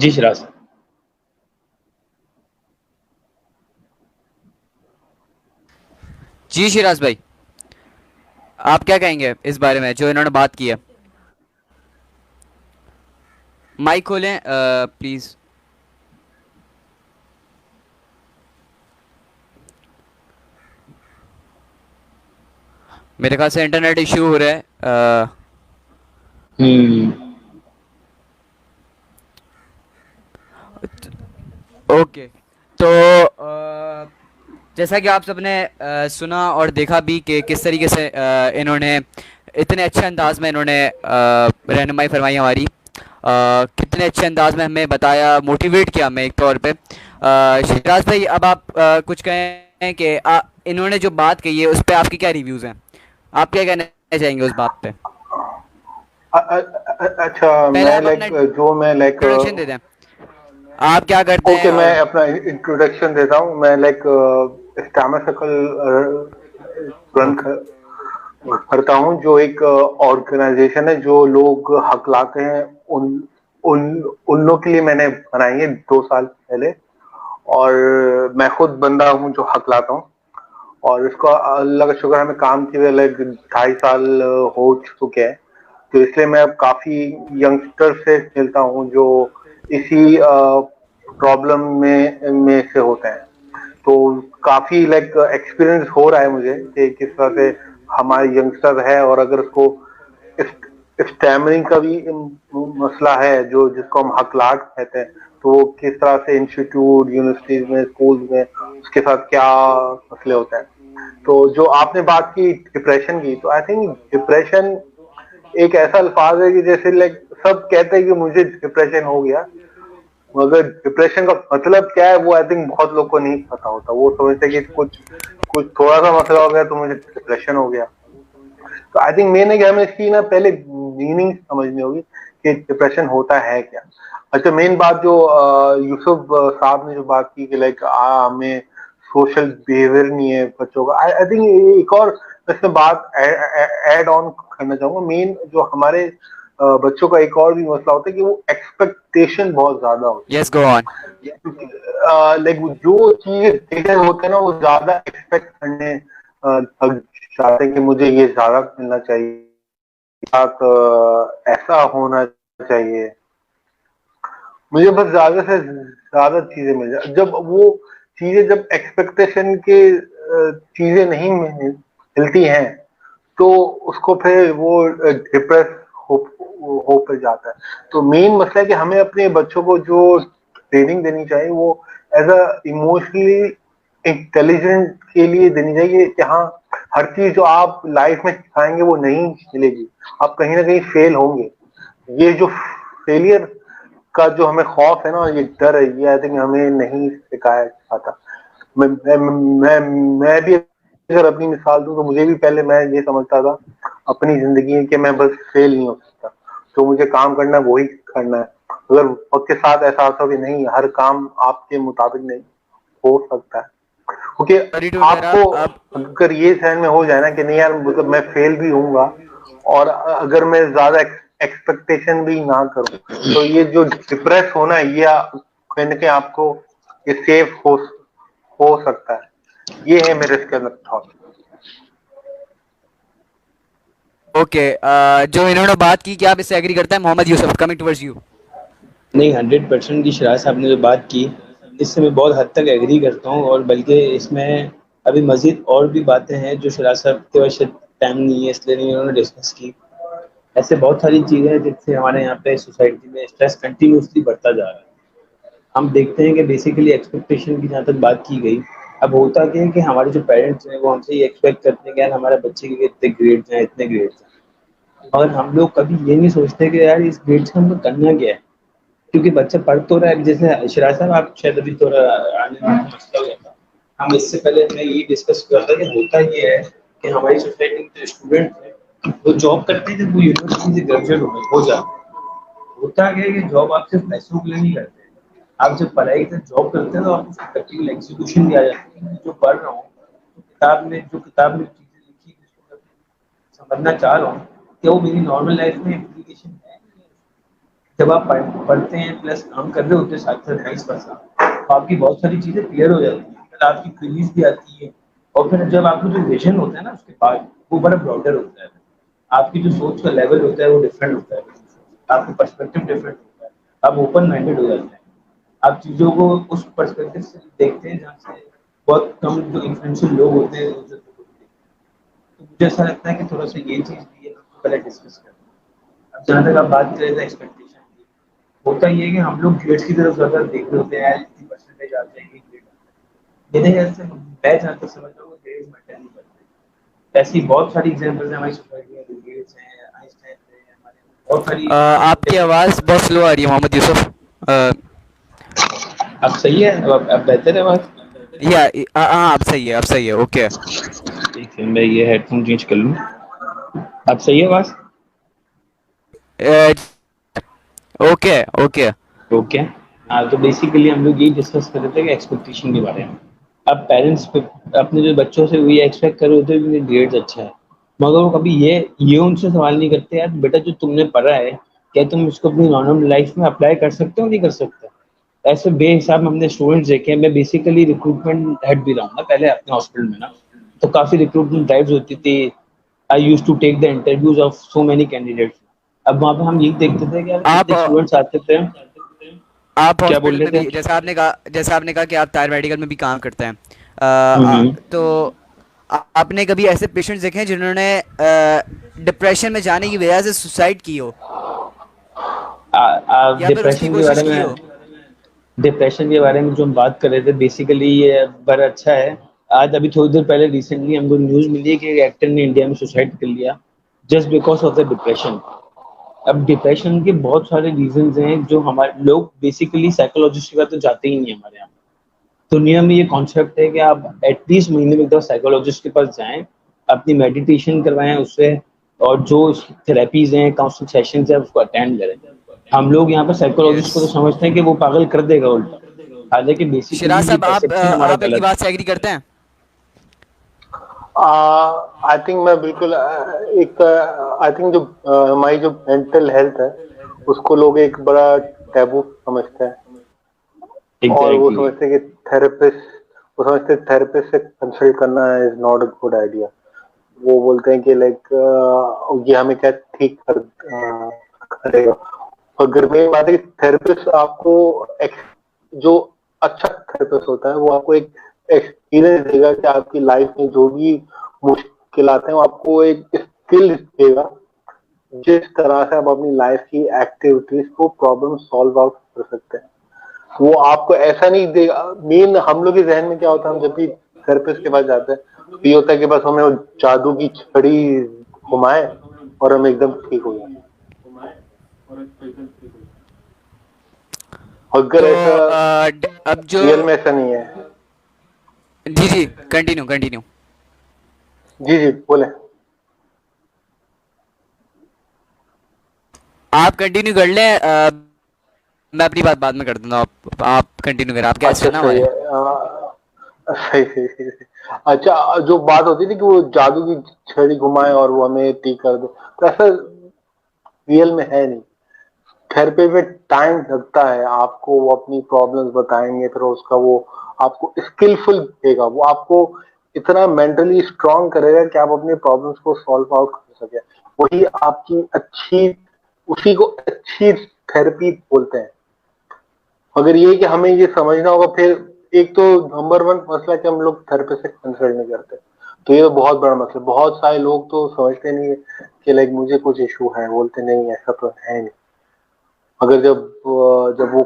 Speaker 3: जी शराज साहब।
Speaker 2: जी शिराज भाई, आप क्या कहेंगे इस बारे में जो इन्होंने बात की है? माइक खोलें प्लीज़। मेरे ख्याल से इंटरनेट इशू हो रहा है।
Speaker 3: हम्म।
Speaker 2: ओके। तो जैसा कि आप सबने सुना और देखा भी कि किस तरीके से इन्होंने इतने अच्छे अंदाज में इन्होंने रहनुमाई फरमाई हमारी। कितने अच्छे अंदाज में हमें बताया, मोटिवेट किया हमें एक तौर पे। शिराज भाई, अब आप कुछ कहें कि इन्होंने जो बात कही है उस पे आपके क्या रिव्यूज़ हैं, आप क्या कहना चाहेंगे उस बात पे?
Speaker 5: अच्छा,
Speaker 2: पहले
Speaker 5: मैं
Speaker 2: आप अपना
Speaker 5: जो मैं
Speaker 2: इंट्रोडक्शन दे दें, आप क्या करते हैं
Speaker 5: ओके, मैं
Speaker 2: और।
Speaker 5: अपना इंट्रोडक्शन देता हूँ। मैं स्टैमर सर्कल रन
Speaker 2: ओके।
Speaker 5: करता हूँ, जो एक ऑर्गेनाइजेशन है जो लोग हकलाते हैं। उन उन उन लोग के लिए मैंने बनाई है 2 साल पहले। और मैं खुद बंदा हूँ जो हकलाता हूँ। और इसको अल्लाह का शुक्र है, हमें काम किए हुए लाइक 2.5 साल हो चुके हैं। तो इसलिए मैं अब काफी यंगस्टर से मिलता हूँ जो इसी प्रॉब्लम में से होते हैं। तो काफी लाइक एक्सपीरियंस हो रहा है मुझे कि किस तरह से हमारे यंगस्टर है, और अगर उसको स्टैमरिंग का भी मसला है जो जिसको हम हकलाहट कहते हैं, तो वो किस तरह से इंस्टीट्यूट, यूनिवर्सिटीज में, स्कूल में उसके साथ क्या मसले होते हैं। तो जो आपने बात की डिप्रेशन की, तो आई थिंक डिप्रेशन एक ऐसा अल्फाज है कि जैसे लाइक सब कहते हैं कि मुझे डिप्रेशन हो गया, मगर डिप्रेशन का मतलब क्या है वो आई थिंक बहुत लोग को नहीं पता होता। वो समझते हैं कि कुछ कुछ थोड़ा सा मसला हो गया तो मुझे डिप्रेशन हो गया। तो आई थिंक मेन है कि हमें इसकी ना पहले मीनिंग समझनी होगी कि डिप्रेशन होता है क्या। अच्छा, मेन बात जो यूसुफ साहब ने जो बात की कि लाइक हमें सोशल बिहेवियर नहीं है बच्चों का, आई थिंक एक और इसमें बात ऐड ऑन करना चाहूंगा। मेन जो हमारे बच्चों का एक और भी मसला होता है कि वो एक्सपेक्टेशन बहुत ज्यादा होती
Speaker 2: यस, गो ऑन।
Speaker 5: है। क्योंकि लाइक जो चीज देखे होते हैं ना, वो ज्यादा एक्सपेक्ट करने लग जाते हैं कि मुझे ये ज्यादा मिलना चाहिए, साथ ऐसा होना चाहिए, मुझे बस ज्यादा से ज्यादा चीजें मिल जाए। जब वो चीजें, जब एक्सपेक्टेशन के चीजें नहीं मिलती हैं, तो उसको फिर वो डिप्रेस हो हो पे जाता है। तो मेन मसला है कि हमें अपने बच्चों को जो ट्रेनिंग देनी चाहिए वो एज अ इमोशनली इंटेलिजेंट के लिए देनी चाहिए कि हाँ, हर चीज जो आप लाइफ में चाहेंगे वो नहीं मिलेगी, आप कहीं ना कहीं फेल होंगे। ये जो फेलियर का जो हमें खौफ है ना, ये डर है, ये आई थिंक हमें नहीं सिखाया जाता। मैं भी अगर अपनी मिसाल दूं, तो मुझे भी पहले मैं ये समझता था अपनी जिंदगी में कि मैं बस फेल नहीं हो सकता, तो मुझे काम करना है वही करना है। अगर वक्त के साथ एहसास हो कि नहीं, हर काम आपके मुताबिक नहीं हो सकता है, क्योंकि
Speaker 2: सॉरी टू
Speaker 5: आपको
Speaker 2: इंटरप्ट अब।
Speaker 5: अगर ये सहन में हो जाए ना कि नहीं यार, मतलब मैं फेल भी होऊंगा, और अगर मैं ज्यादा एक्सपेक्टेशन भी ना करूं, तो ये जो डिप्रेस होना है, ये कहीं ना कहीं आपको ये सेफ हो सकता है। ये है मेरे इसके अंदर थॉट।
Speaker 2: ओके, जो इन्होंने बात की, क्या आप इससे एग्री करते हैं? Mohammad Yusuf, coming towards you.
Speaker 3: नहीं, 100% की शराज साहब ने जो बात की, इससे मैं बहुत हद तक एग्री करता हूँ। और बल्कि इसमें अभी मजीद और भी बातें हैं जो शराज साहब के पास टाइम नहीं है, इसलिए नहीं उन्होंने डिस्कस की। ऐसे बहुत सारी चीज़ें हैं जिससे हमारे यहाँ पे सोसाइटी में स्ट्रेस कंटिन्यूसली बढ़ता जा रहा है। हम देखते हैं कि बेसिकली एक्सपेक्टेशन की जहाँ तक बात की गई, अब होता क्या है कि हमारे जो पेरेंट्स हैं वो हमसे ये एक्सपेक्ट करते हैं कि यार हमारे बच्चे के इतने ग्रेड्स हैं, इतने ग्रेड्स हैं, और हम लोग कभी ये नहीं सोचते कि यार इस ग्रेड्स का हमको करना क्या है। क्योंकि बच्चा पढ़ तो रहा है, जैसे शिराज साहब आप शायद अभी थोड़ा आने में मसला हो गया था, हम इससे पहले मैं ये डिस्कस कर रहा था कि होता ये है कि हमारी सोसाइटी में जो स्टूडेंट है वो जॉब करते हैं जब वो यूनिवर्सिटी से ग्रेजुएट हो जाते हैं। होता क्या है कि जॉब आप सिर्फ पैसों के लिए नहीं करते, आप जब पढ़ाई के जॉब करते हैं तो आपको प्रैक्टिकल एग्जीक्यूशन भी आ जाती है। जो पढ़ रहा हूँ, तो किताब में चीजें लिखी जिसको मैं समझना चाह रहा हूँ, क्या वो मेरी नॉर्मल लाइफ में एप्लीकेशन है? जब आप पढ़ते हैं प्लस काम कर रहे होते हैं साथ साथ 22 तो आपकी बहुत सारी चीजें क्लियर हो जाती हैं, फिर आपकी क्वेरीज भी आती है। और फिर जब आपको जो विजन होता है ना उसके बाद, वो बड़ा ब्रॉडर होता है। आपकी जो सोच का लेवल होता है वो डिफरेंट होता है, आपका पर्सपेक्टिव डिफरेंट होता है, आप ओपन माइंडेड हो जाते हैं, आप चीजों को उस पर्सपेक्टिव से देखते हैं जहाँ से बहुत कम जो इन्फ्लुएंशियल लोग होते हैं उस चीज़ों को देखते हैं। तो मुझे ऐसा लगता है कि थोड़ा सा ये चीज भी है, तो पहले डिस्कस करें। अब जहाँ तक आप बात करें एक्सपेक्टेशन की, होता ये है कि हम लोग ग्रेड्स की तरफ ज्यादा देख रहे होते हैं, इतनी परसेंटेज आते हैं, ये ग्रेड आता है। ये नहीं, ऐसे मैं जहाँ तक समझ रहा हूँ ग्रेड्स मैटर नहीं करते। ऐसी बहुत सारी एग्जांपल्स हैं हमारी सोसाइटी में, बिल गेट्स हैं, आइंस्टाइन हैं, हमारे और खाली
Speaker 2: आपकी आवाज़ बहुत स्लो आ रही है मोहम्मद यूसुफ।
Speaker 3: अब सही है, अब बेहतर है बात।
Speaker 2: हाँ अब सही है, अब सही है, ओके।
Speaker 3: ठीक है, मैं ये हेडफोन चेंज कर लूँ। अब सही है बात।
Speaker 2: Okay okay.
Speaker 3: ओके। हाँ, तो बेसिकली हम लोग यही डिस्कस कर रहे थे कि एक्सपेक्टेशन के बारे में। अब पेरेंट्स अपने जो बच्चों से ये एक्सपेक्ट कर रहे होते हैं कि ग्रेड्स अच्छा है, मगर वो कभी ये उनसे सवाल नहीं करते, यार बेटा जो तुमने पढ़ा है क्या तुम इसको अपनी नॉर्मल लाइफ में अप्लाई कर सकते हो नहीं कर सकते। ऐसे बेहिसाब हमने स्टूडेंट्स देखे हैं। मैं बेसिकली रिक्रूटमेंट हेड भी रहा हूँ ना पहले अपने हॉस्पिटल में ना, तो काफी रिक्रूटमेंट ड्राइव्स होती थी। I use to take the interviews of so many candidates. अब वहाँ पे हम यही देखते थे कि यार
Speaker 2: आप
Speaker 3: इतने स्टूडेंट्स आते थे।
Speaker 2: आप
Speaker 3: क्या बोल
Speaker 2: हॉस्पिटल
Speaker 3: रहे
Speaker 2: में
Speaker 3: थे?
Speaker 2: भी, जैसा आपने कहा कि आप तार मेडिकल में भी काम करते हैं,
Speaker 3: हम्म।
Speaker 2: तो आपने कभी ऐसे पेशेंट्स देखे हैं जिन्होंने डिप्रेशन में जाने की वजह से सुसाइड की हो या फिर उसकी कोशिश की हो?
Speaker 3: डिप्रेशन के बारे में जो हम बात कर रहे थे, बेसिकली ये बड़ा अच्छा है। आज अभी थोड़ी देर पहले रिसेंटली हमको न्यूज मिली है कि एक एक्टर ने इंडिया में सुसाइड कर लिया just because of the depression. अब डिप्रेशन के बहुत सारे रीजंस हैं जो हमारे लोग बेसिकली साइकोलॉजिस्ट के पास तो जाते ही नहीं हमारे यहाँ। दुनिया में ये कॉन्सेप्ट है कि आप एटलीस्ट महीने में एक दफा साइकोलॉजिस्ट के पास जाएं, अपनी मेडिटेशन करवाएं उससे, और जो थेरेपीज हैं काउंसलिंग सेशंस हैं उसको अटेंड करें। हम लोग यहाँ पर साइकोलॉजिस्ट
Speaker 2: यस।
Speaker 3: को तो समझते हैं कि वो पागल कर देगा उल्टा, हालांकि
Speaker 2: शिराज
Speaker 3: बेसिकली ये
Speaker 2: साहब,
Speaker 3: परसेप्शन हमारा
Speaker 2: आप इनकी
Speaker 3: गलत
Speaker 2: बात से एग्री करते हैं?
Speaker 5: आई थिंक मैं बिल्कुल एक आई थिंक जो हमारी जो मेंटल हेल्थ है उसको लोग एक बड़ा टैबू समझते हैं,
Speaker 3: है।
Speaker 5: और वो
Speaker 3: एग्जैक्टली।
Speaker 5: समझते हैं कि थेरेपिस्ट से कंसल्ट करना is not a good idea. वो बोलते हैं कि लाइक ये हमें क्या ठीक करेगा। और अगर मेन बात है कि थेरेपिस्ट आपको जो अच्छा थेरेपिस्ट होता है वो आपको एक एक्सपीरियंस देगा कि आपकी लाइफ में जो भी मुश्किल आते हैं वो आपको एक स्किल देगा जिस तरह से आप अपनी लाइफ की एक्टिविटीज को प्रॉब्लम सॉल्व आउट कर सकते हैं। वो आपको ऐसा नहीं देगा। मेन हम लोग के जहन में क्या होता है, हम जब भी थेरेपिस्ट के पास जाते हैं तो ये होता है कि बस हमें वो जादू की छड़ी घुमाए और हम एकदम ठीक हो जाए। अगर
Speaker 2: तो
Speaker 5: ऐसा
Speaker 2: अब जो,
Speaker 5: रियल में ऐसा नहीं है।
Speaker 2: जी जी, कंटिन्यू कंटिन्यू।
Speaker 5: जी जी बोले।
Speaker 2: आप कंटिन्यू कर लें, मैं अपनी बात बाद में कर दूंगा। आप कंटिन्यू करें, आप गेस्ट
Speaker 5: अच्छा
Speaker 2: हैं ना
Speaker 5: सही
Speaker 2: हमारे।
Speaker 5: है। सही सही सही सही। अच्छा जो बात होती थी कि वो जादू की छड़ी घुमाए और वो हमें ठीक कर दे, तो ऐसा रियल में है नहीं। थेरेपी में टाइम लगता है। आपको वो अपनी प्रॉब्लम्स बताएंगे, फिर उसका वो आपको स्किलफुल देगा। वो आपको इतना मेंटली स्ट्रांग करेगा कि आप अपनी प्रॉब्लम्स को सॉल्व आउट कर सके। वही आपकी अच्छी, उसी को अच्छी थेरेपी बोलते हैं। अगर ये कि हमें ये समझना होगा, फिर एक तो नंबर वन मसला कि हम लोग थेरेपिस्ट से कंसल्ट नहीं करते, तो ये बहुत बड़ा मसला। बहुत सारे लोग तो समझते नहीं है कि लाइक मुझे कुछ इशू है, बोलते नहीं ऐसा तो है नहीं। अगर जब वो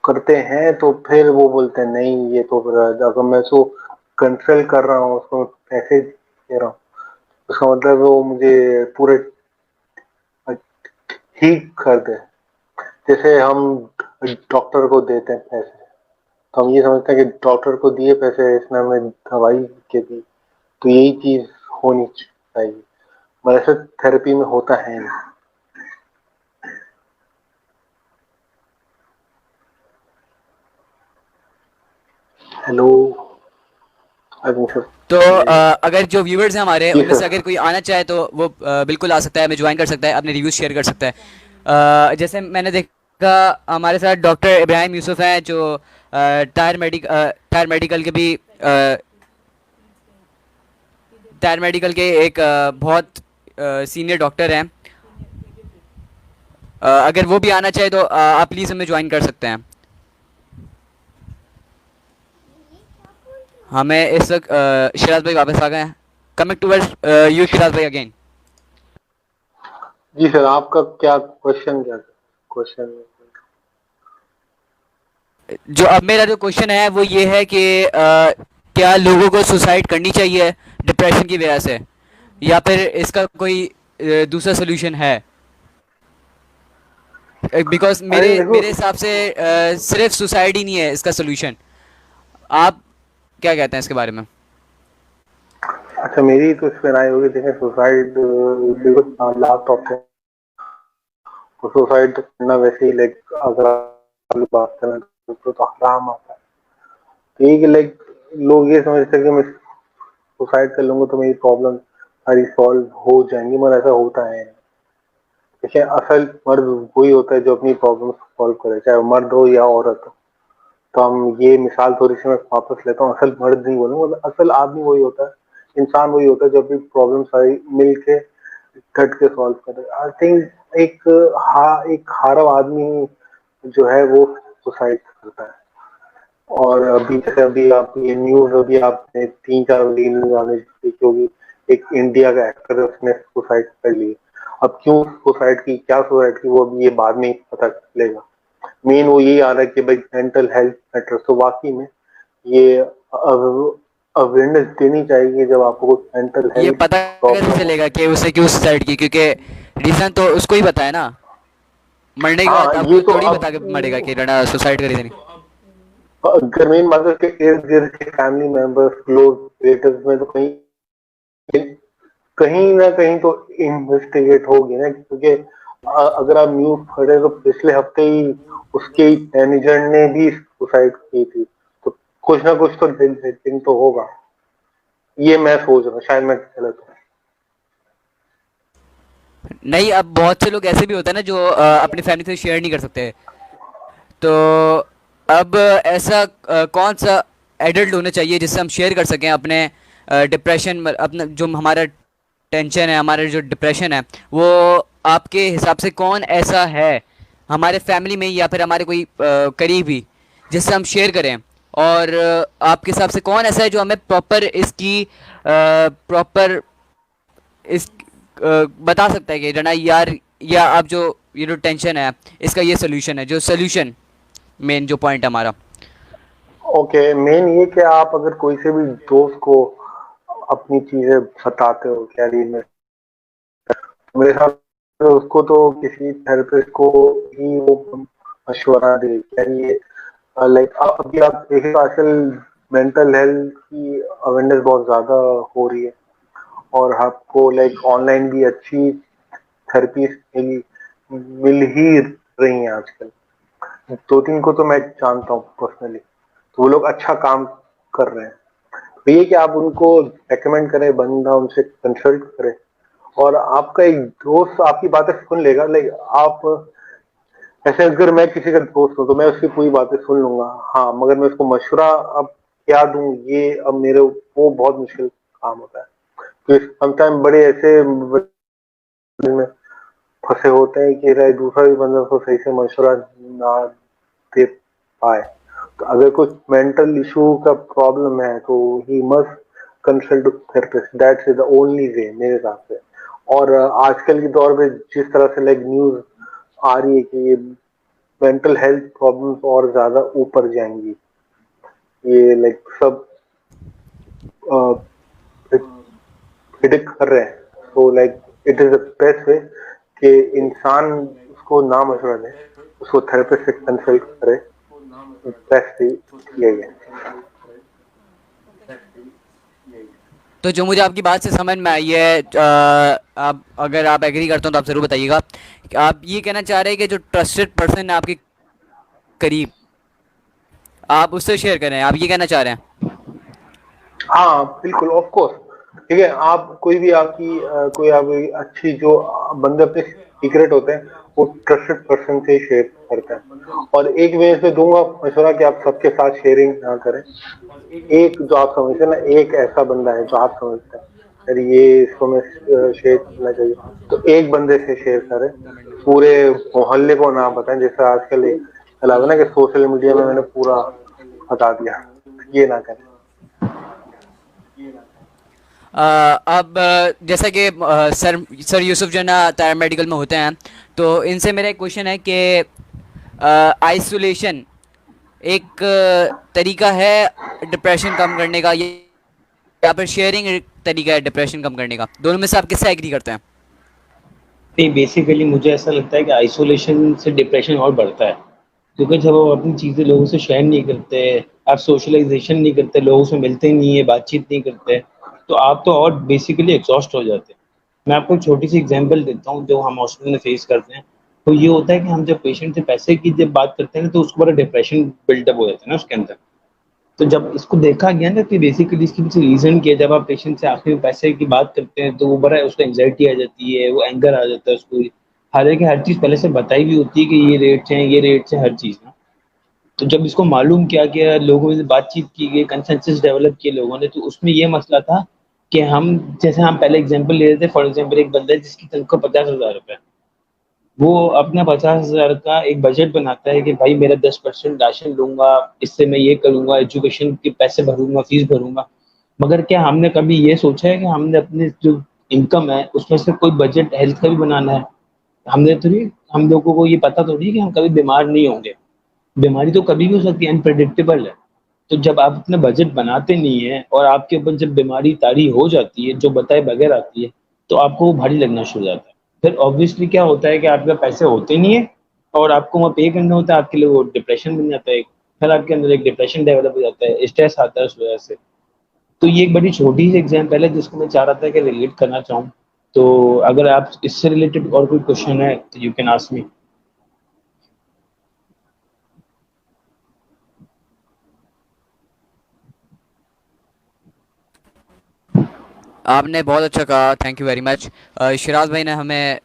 Speaker 5: करते हैं तो फिर वो बोलते हैं नहीं ये तो अगर मैं उसको कंसल्ट कर रहा हूँ, उसको पैसे दे रहा हूँ, उसका मतलब वो मुझे पूरे ठीक कर दे। जैसे हम डॉक्टर को देते हैं पैसे, तो हम ये समझते हैं कि डॉक्टर को दिए पैसे, इसने हमें दवाई के दी, तो यही चीज होनी चाहिए। मगर ऐसा थेरेपी में होता है नहीं। हेलो अभिषेक
Speaker 2: तो अगर जो व्यूवर्स हैं हमारे,
Speaker 5: जी
Speaker 2: उनमें से
Speaker 5: सर।
Speaker 2: अगर कोई आना चाहे तो वो बिल्कुल आ सकता है, हमें ज्वाइन कर सकता है, अपने रिव्यूज शेयर कर सकता है। जैसे मैंने देखा हमारे साथ डॉक्टर इब्राहिम यूसुफ हैं जो टायर मेडिकल के भी टायर मेडिकल के एक बहुत सीनियर डॉक्टर हैं। अगर वो भी आना चाहे तो आप प्लीज़ हमें ज्वाइन कर सकते हैं। हमें इस वक्त शिराज भाई वापस आ गए हैं। कमिंग टूवर्ड्स यू शिराज भाई अगेन।
Speaker 5: जी सर, आपका क्या क्वेश्चन, क्या क्वेश्चन?
Speaker 2: जो अब मेरा जो क्वेश्चन है वो ये है कि क्या लोगों को सुसाइड करनी चाहिए डिप्रेशन की वजह से, या फिर इसका कोई दूसरा सोल्यूशन है? बिकॉज
Speaker 5: अरे
Speaker 2: मेरे
Speaker 5: देखो,
Speaker 2: मेरे हिसाब से सिर्फ सुसाइड ही नहीं है इसका सोल्यूशन। आप क्या कहते हैं इसके बारे में?
Speaker 5: अच्छा मेरी तो इस पे राय होगी, देखें सुसाइड बिल्कुल लास्ट ऑप्शन। तो सुसाइड तो करना वैसे ही लाइक, अगर आप बात करें तो हराम आता है। ठीक है, लाइक लोग ये समझते हैं कि मैं सुसाइड कर लूंगा तो मेरी प्रॉब्लम सारी सॉल्व हो जाएंगी, मगर ऐसा होता है। देखिए असल मर्द वही होता है जो अपनी प्रॉब्लम सॉल्व करे, चाहे वो मर्द हो या औरत हो। तो हम ये मिसाल थोड़ी सी मैं वापस लेता हूँ, असल मर्द नहीं बोलूंगा, मतलब असल आदमी वही होता है, इंसान वही होता है जो अपनी प्रॉब्लम सारी मिल के डट के सॉल्व करे। आई थिंक एक हारा आदमी जो है वो सुसाइड करता है। और अभी जैसे अभी आप ये न्यूज अभी आपने 3-4 रील आने देखी होगी, एक इंडिया का एक्टर है उसने सुसाइड कर ली। अब क्यों सुसाइड की, क्या सुसाइड की, वो अभी ये बाद में ही पता चलेगा। मेन वो यही आ रहा है कि भाई मेंटल हेल्थ मैटर, तो वाकई में ये अवेयरनेस देनी चाहिए जब आपको मेंटल
Speaker 2: ये
Speaker 5: हेल्थ
Speaker 2: पता कैसे
Speaker 5: प्रॉब्लम हो।
Speaker 2: चलेगा कि उसे क्यों सुसाइड की? क्योंकि रीजन तो उसको ही पता है ना। मरने के बाद
Speaker 5: हाँ ये
Speaker 2: आपको
Speaker 5: तो
Speaker 2: थोड़ी बता के मरेगा कि
Speaker 5: अब
Speaker 2: रना सुसाइड करी थी।
Speaker 5: अगर मेन बात है कि इर्द गिर्द के फैमिली मेंबर्स क्लोज रिलेटिव्स में तो कहीं कहीं ना कहीं तो इन्वेस्टिगेट होगी ना, क्योंकि अगर आप न्यूज पढ़े तो पिछले हफ्ते ही उसके मैनेजर ने भी सुसाइड की थी। तो कुछ ना कुछ तो लिंक तो होगा, ये मैं सोच रहा हूँ, शायद मैं गलत हूँ।
Speaker 2: नहीं, अब बहुत से लोग ऐसे भी होते हैं ना जो अपनी फैमिली से शेयर नहीं कर सकते। तो अब ऐसा कौन सा एडल्ट होना चाहिए जिससे हम शेयर कर सकें अपने डिप्रेशन, अपना जो हमारा टेंशन है, हमारा जो डिप्रेशन है, वो आपके हिसाब से कौन ऐसा है हमारे फैमिली में या फिर हमारे कोई करीबी जिससे हम शेयर करें? और आपके हिसाब से कौन ऐसा है जो हमें प्रॉपर इसकी प्रॉपर इस बता सकता है कि जना यार, या आप जो ये जो टेंशन है इसका ये सोल्यूशन है, जो सोल्यूशन मेन जो पॉइंट है हमारा।
Speaker 5: ओके, मेन ये कि आप अगर कोई से भी दोस्त को अपनी चीजें बताते हो क्या रील, मेरे हिसाब से उसको तो किसी थेरेपिस्ट को ही वो मशवरा दे, यानी लाइक अभी आप देखें तो आजकल मेंटल हेल्थ की अवेयरनेस बहुत ज्यादा हो रही है, और आपको लाइक ऑनलाइन भी अच्छी थेरेपी मिल मिल ही रही है आजकल। 2-3 को तो मैं जानता हूँ पर्सनली, तो वो लोग अच्छा काम कर रहे हैं। तो ये कि आप उनको रेकमेंड करें, बंदा उनसे कंसल्ट करे, और आपका एक दोस्त आपकी बातें सुन लेगा। लाइक आप ऐसे, अगर मैं किसी का दोस्त हूँ तो मैं उसकी पूरी बातें सुन लूंगा, हाँ, मगर मैं उसको मशवरा अब क्या दूं, ये अब मेरे वो बहुत मुश्किल काम होता है। तो समटाइम बड़े ऐसे में फंसे होते हैं कि शायद दूसरा भी बंदा उसको सही से मशवरा ना दे पाए। तो अगर कुछ मेंटल इशू का प्रॉब्लम है तो he must consult therapist, that's the only way मेरे हिसाब से। और आजकल के दौर में जिस तरह से लाइक न्यूज आ रही है कि ये मेंटल हेल्थ प्रॉब्लम्स और ज्यादा ऊपर जाएंगी, ये लाइक सब प्रिडिक्ट कर रहे हैं। तो like it is the best way कि इंसान उसको ना मशवरा दे, उसको थेरेपिस्ट से कंसल्ट करे, बेस्ट यही है।
Speaker 2: तो जो मुझे आपकी बात से समझ में आई है, आप अगर आप एग्री करते हो तो आप ज़रूर बताइएगा कि आप ये कहना चाह रहे हैं कि जो ट्रस्टेड पर्सन है आपके करीब, आप उससे शेयर करें, आप ये कहना चाह रहे हैं?
Speaker 5: हाँ बिल्कुल, ऑफ कोर्स। ठीक है, आप कोई भी आपकी कोई आपकी अच्छी जो बंदे अपने सीक्रेट होते हैं वो ट्रस्टेड पर्सन से शेयर करते हैं। और एक मैं इसमें दूंगा मशवरा कि आप सबके साथ शेयरिंग ना करें। एक जो आप समझते हैं ना, एक ऐसा बंदा है जो आप समझते हैं यार ये इसको मैं शेयर करना चाहिए, तो एक बंदे से शेयर करें, पूरे मोहल्ले को ना बताएं। जैसे आजकल एक चला हुआ ना कि सोशल मीडिया में मैंने पूरा बता दिया, ये ना करें।
Speaker 2: अब जैसा कि सर सर यूसुफ जो है ना तारा मेडिकल में होते हैं, तो इनसे मेरा एक क्वेश्चन है कि आइसोलेशन एक तरीका है डिप्रेशन कम करने का, या फिर शेयरिंग एक तरीका है डिप्रेशन कम करने का? दोनों में से आप किससे एग्री करते हैं?
Speaker 3: नहीं, बेसिकली मुझे ऐसा लगता है कि आइसोलेशन से डिप्रेशन और बढ़ता है, क्योंकि जब आप अपनी चीज़ें लोगों से शेयर नहीं करते, आप सोशलाइजेशन नहीं करते, लोगों से मिलते नहीं है, बातचीत नहीं करते, तो आप तो और बेसिकली एग्जॉस्ट हो जाते हैं। मैं आपको एक छोटी सी एग्जांपल देता हूँ जो हम हॉस्पिटल में फेस करते हैं। तो ये होता है कि हम जब पेशेंट से पैसे की जब बात करते हैं ना, तो उसको बड़ा डिप्रेशन बिल्डअप हो जाता है ना उसके अंदर। तो जब इसको देखा गया ना कि बेसिकली इसके पीछे रीजन क्या है, जब आप पेशेंट से आखिरी में पैसे की बात करते हैं तो वो बड़ा उसको एंग्जाइटी आ जाती है, वो एंगर आ जाता है उसको। हालांकि हर चीज़ पहले से बताई भी होती है कि ये रेट्स हैं, ये रेट्स हैं, हर चीज़ ना। तो जब इसको मालूम किया गया, लोगों से बातचीत की गई, कंसेंसस डेवलप किए लोगों ने, तो उसमें ये मसला था कि हम, जैसे हम पहले एग्जांपल ले रहे थे, फॉर एग्जांपल एक बंदा है जिसकी तनख्वाह 50,000 रुपये, वो अपना 50,000 का एक बजट बनाता है कि भाई मेरा 10% राशन लूंगा, इससे मैं ये करूंगा, एजुकेशन के पैसे भरूंगा, फीस भरूंगा। मगर क्या हमने कभी ये सोचा है कि हमने अपने जो इनकम है उसमें से कोई बजट हेल्थ का भी बनाना है? हमने थोड़ी, हम लोगों को ये पता थोड़ी है कि हम कभी बीमार नहीं होंगे। बीमारी तो कभी भी हो सकती है, अनप्रेडिक्टेबल है। तो जब आप अपना बजट बनाते नहीं है और आपके ऊपर जब बीमारी तारी हो जाती है जो बताए बगैर आती है, तो आपको वो भारी लगना शुरू हो जाता है। फिर ऑब्वियसली क्या होता है कि आपके पास पैसे होते नहीं है और आपको वहाँ पे करना होता है, आपके लिए वो डिप्रेशन बन जाता है। फिर आपके अंदर एक डिप्रेशन डेवलप हो जाता है, स्ट्रेस आता है उस वजह से। तो ये एक बड़ी छोटी सी एग्जाम्पल है जिसको मैं चाह रहा था कि रिलेट करना चाहूँ। तो अगर आप इससे रिलेटेड और कोई क्वेश्चन है तो यू कैन आस्क मी।
Speaker 2: आपने बहुत अच्छा कहा, thank you very much. Siraj भाई ने हमें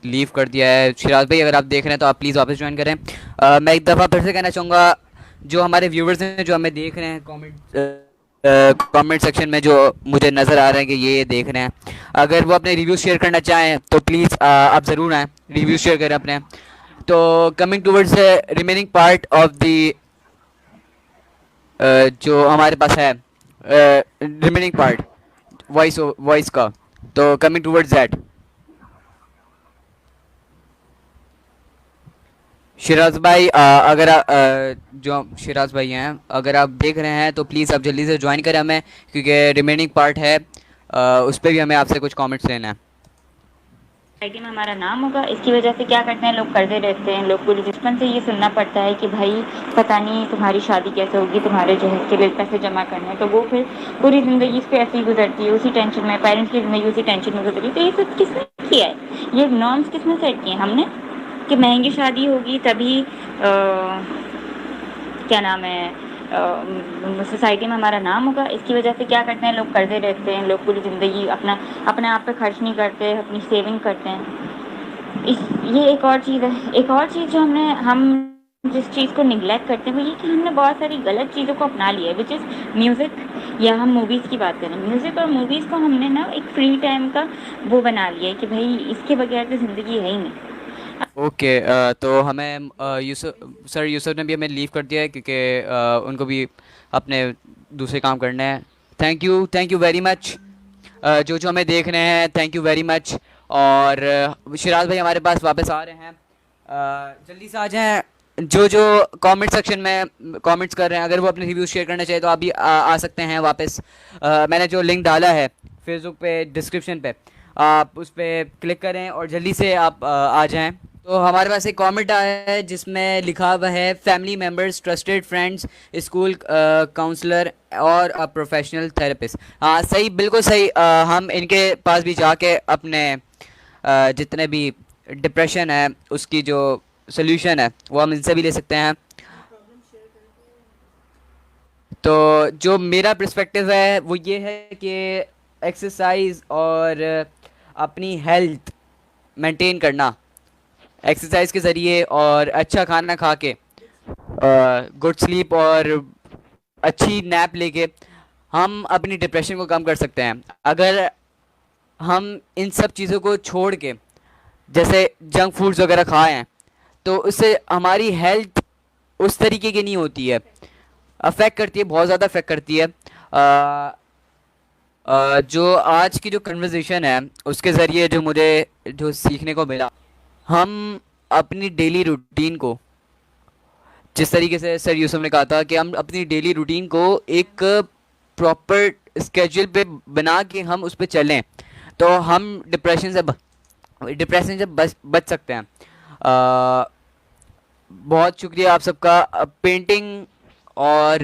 Speaker 2: लीव कर दिया है। शिराज भाई अगर आप देख रहे हैं तो आप प्लीज़ वापस ज्वाइन करें। मैं एक दफ़ा फिर से कहना चाहूँगा, जो हमारे व्यूवर्स हैं जो हमें देख रहे हैं कमेंट सेक्शन में, जो मुझे नज़र आ रहे हैं कि ये देख रहे हैं, अगर वो अपने रिव्यू शेयर करना चाहें तो प्लीज़ आप ज़रूर आएँ, रिव्यू शेयर करें अपने। तो coming towards remaining part of the जो हमारे पास है रिमेनिंग पार्ट वॉइस का, तो कमिंग टूवर्ड्स दैट, शिराज भाई अगर जो शिराज भाई हैं अगर आप देख रहे हैं तो प्लीज़ आप जल्दी से ज्वाइन करें हमें, क्योंकि रिमेनिंग पार्ट है, उस पर भी हमें आपसे कुछ कमेंट्स लेना है।
Speaker 4: सोसाइटी में हमारा नाम होगा। इसकी वजह से क्या करते हैं लोग, करते रहते हैं लोग को। बचपन से ये सुनना पड़ता है कि भाई पता नहीं तुम्हारी शादी कैसे होगी, तुम्हारे जो है इसके लिए पैसे जमा करने हैं। तो वो फिर पूरी ज़िंदगी इस पे ऐसे ही गुजरती है, उसी टेंशन में। पेरेंट्स की ज़िंदगी उसी टेंशन में गुजरी। तो ये सब किसने किया है, ये नॉर्म्स किसने सेट किए हैं? हमने, कि महंगी शादी होगी तभी क्या नाम है सोसाइटी में हमारा नाम होगा। इसकी वजह से क्या करते हैं लोग, करते रहते हैं लोग पूरी ज़िंदगी अपने आप पे खर्च नहीं करते, अपनी सेविंग करते हैं। ये एक और चीज़ है। एक और चीज़ जो हम जिस चीज़ को निगलेक्ट करते हैं वो ये कि हमने बहुत सारी गलत चीज़ों को अपना लिया है, विच इज़ म्यूज़िक। या हम मूवीज़ की बात करें, म्यूज़िक और मूवीज़ को हमने ना एक फ्री टाइम का वो बना लिया है कि भाई इसके बगैर तो ज़िंदगी है ही नहीं।
Speaker 2: ओके तो हमें यूसुफ ने भी हमें लीव कर दिया है, क्योंकि उनको भी अपने दूसरे काम करने हैं। Thank you very much. जो जो हमें देख रहे हैं, थैंक यू वेरी मच। और शिराज भाई हमारे पास वापस आ रहे हैं, जल्दी से आ जाएं। जो जो कमेंट सेक्शन में कमेंट्स कर रहे हैं, अगर वो अपने रिव्यूज शेयर करना चाहे तो आप भी आ सकते हैं वापस। मैंने जो लिंक डाला है फेसबुक पे डिस्क्रिप्शन पे, आप उस पर क्लिक करें और जल्दी से आप आ जाएं। तो हमारे पास एक कमेंट आया है जिसमें लिखा हुआ है, family members, trusted friends, school counsellor और प्रोफेशनल थेरेपिस्ट। हाँ सही, बिल्कुल सही। हम इनके पास भी जाके अपने जितने भी डिप्रेशन है उसकी जो सोल्यूशन है वो हम इनसे भी ले सकते हैं। तो जो मेरा पर्सपेक्टिव है वो ये है कि एक्सरसाइज और अपनी हेल्थ मेंटेन करना, एक्सरसाइज के ज़रिए और अच्छा खाना खा के, गुड स्लीप और अच्छी नैप लेके हम अपनी डिप्रेशन को कम कर सकते हैं। अगर हम इन सब चीज़ों को छोड़ के जैसे जंक फूड्स वगैरह खाएं हैं तो उससे हमारी हेल्थ उस तरीके की नहीं होती है, अफेक्ट करती है, बहुत ज़्यादा अफेक्ट करती है। जो आज की जो कन्वर्सेशन है उसके ज़रिए जो मुझे जो सीखने को मिला, हम अपनी डेली रूटीन को, जिस तरीके से सर यूसुफ ने कहा था कि हम अपनी डेली रूटीन को एक प्रॉपर स्केड्यूल पे बना के हम उस पर चलें तो हम डिप्रेशन से डिप्रेशन से बच सकते हैं। बहुत शुक्रिया आप सबका। पेंटिंग और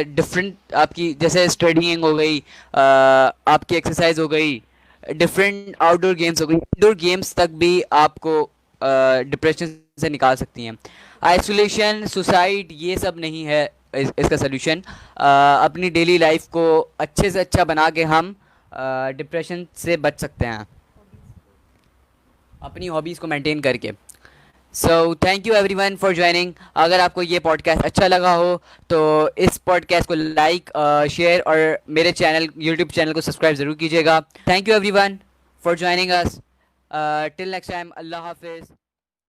Speaker 2: डिफरेंट आपकी जैसे स्टडीइंग हो गई, आपकी एक्सरसाइज हो गई, डिफरेंट आउटडोर गेम्स हो गई, इंडोर गेम्स तक भी आपको डिप्रेशन से निकाल सकती हैं। आइसोलेशन, सुसाइड, ये सब नहीं है इसका सोल्यूशन। अपनी डेली लाइफ को अच्छे से अच्छा बना के हम डिप्रेशन से बच सकते हैं अपनी हॉबीज़ को मेंटेन करके। सो thank you everyone for joining. अगर आपको ये पॉडकास्ट अच्छा लगा हो तो इस पॉडकास्ट को लाइक, शेयर और मेरे चैनल यूट्यूब चैनल को सब्सक्राइब ज़रूर कीजिएगा। Thank you everyone for joining us. Till next time, अल्लाह हाफिज़।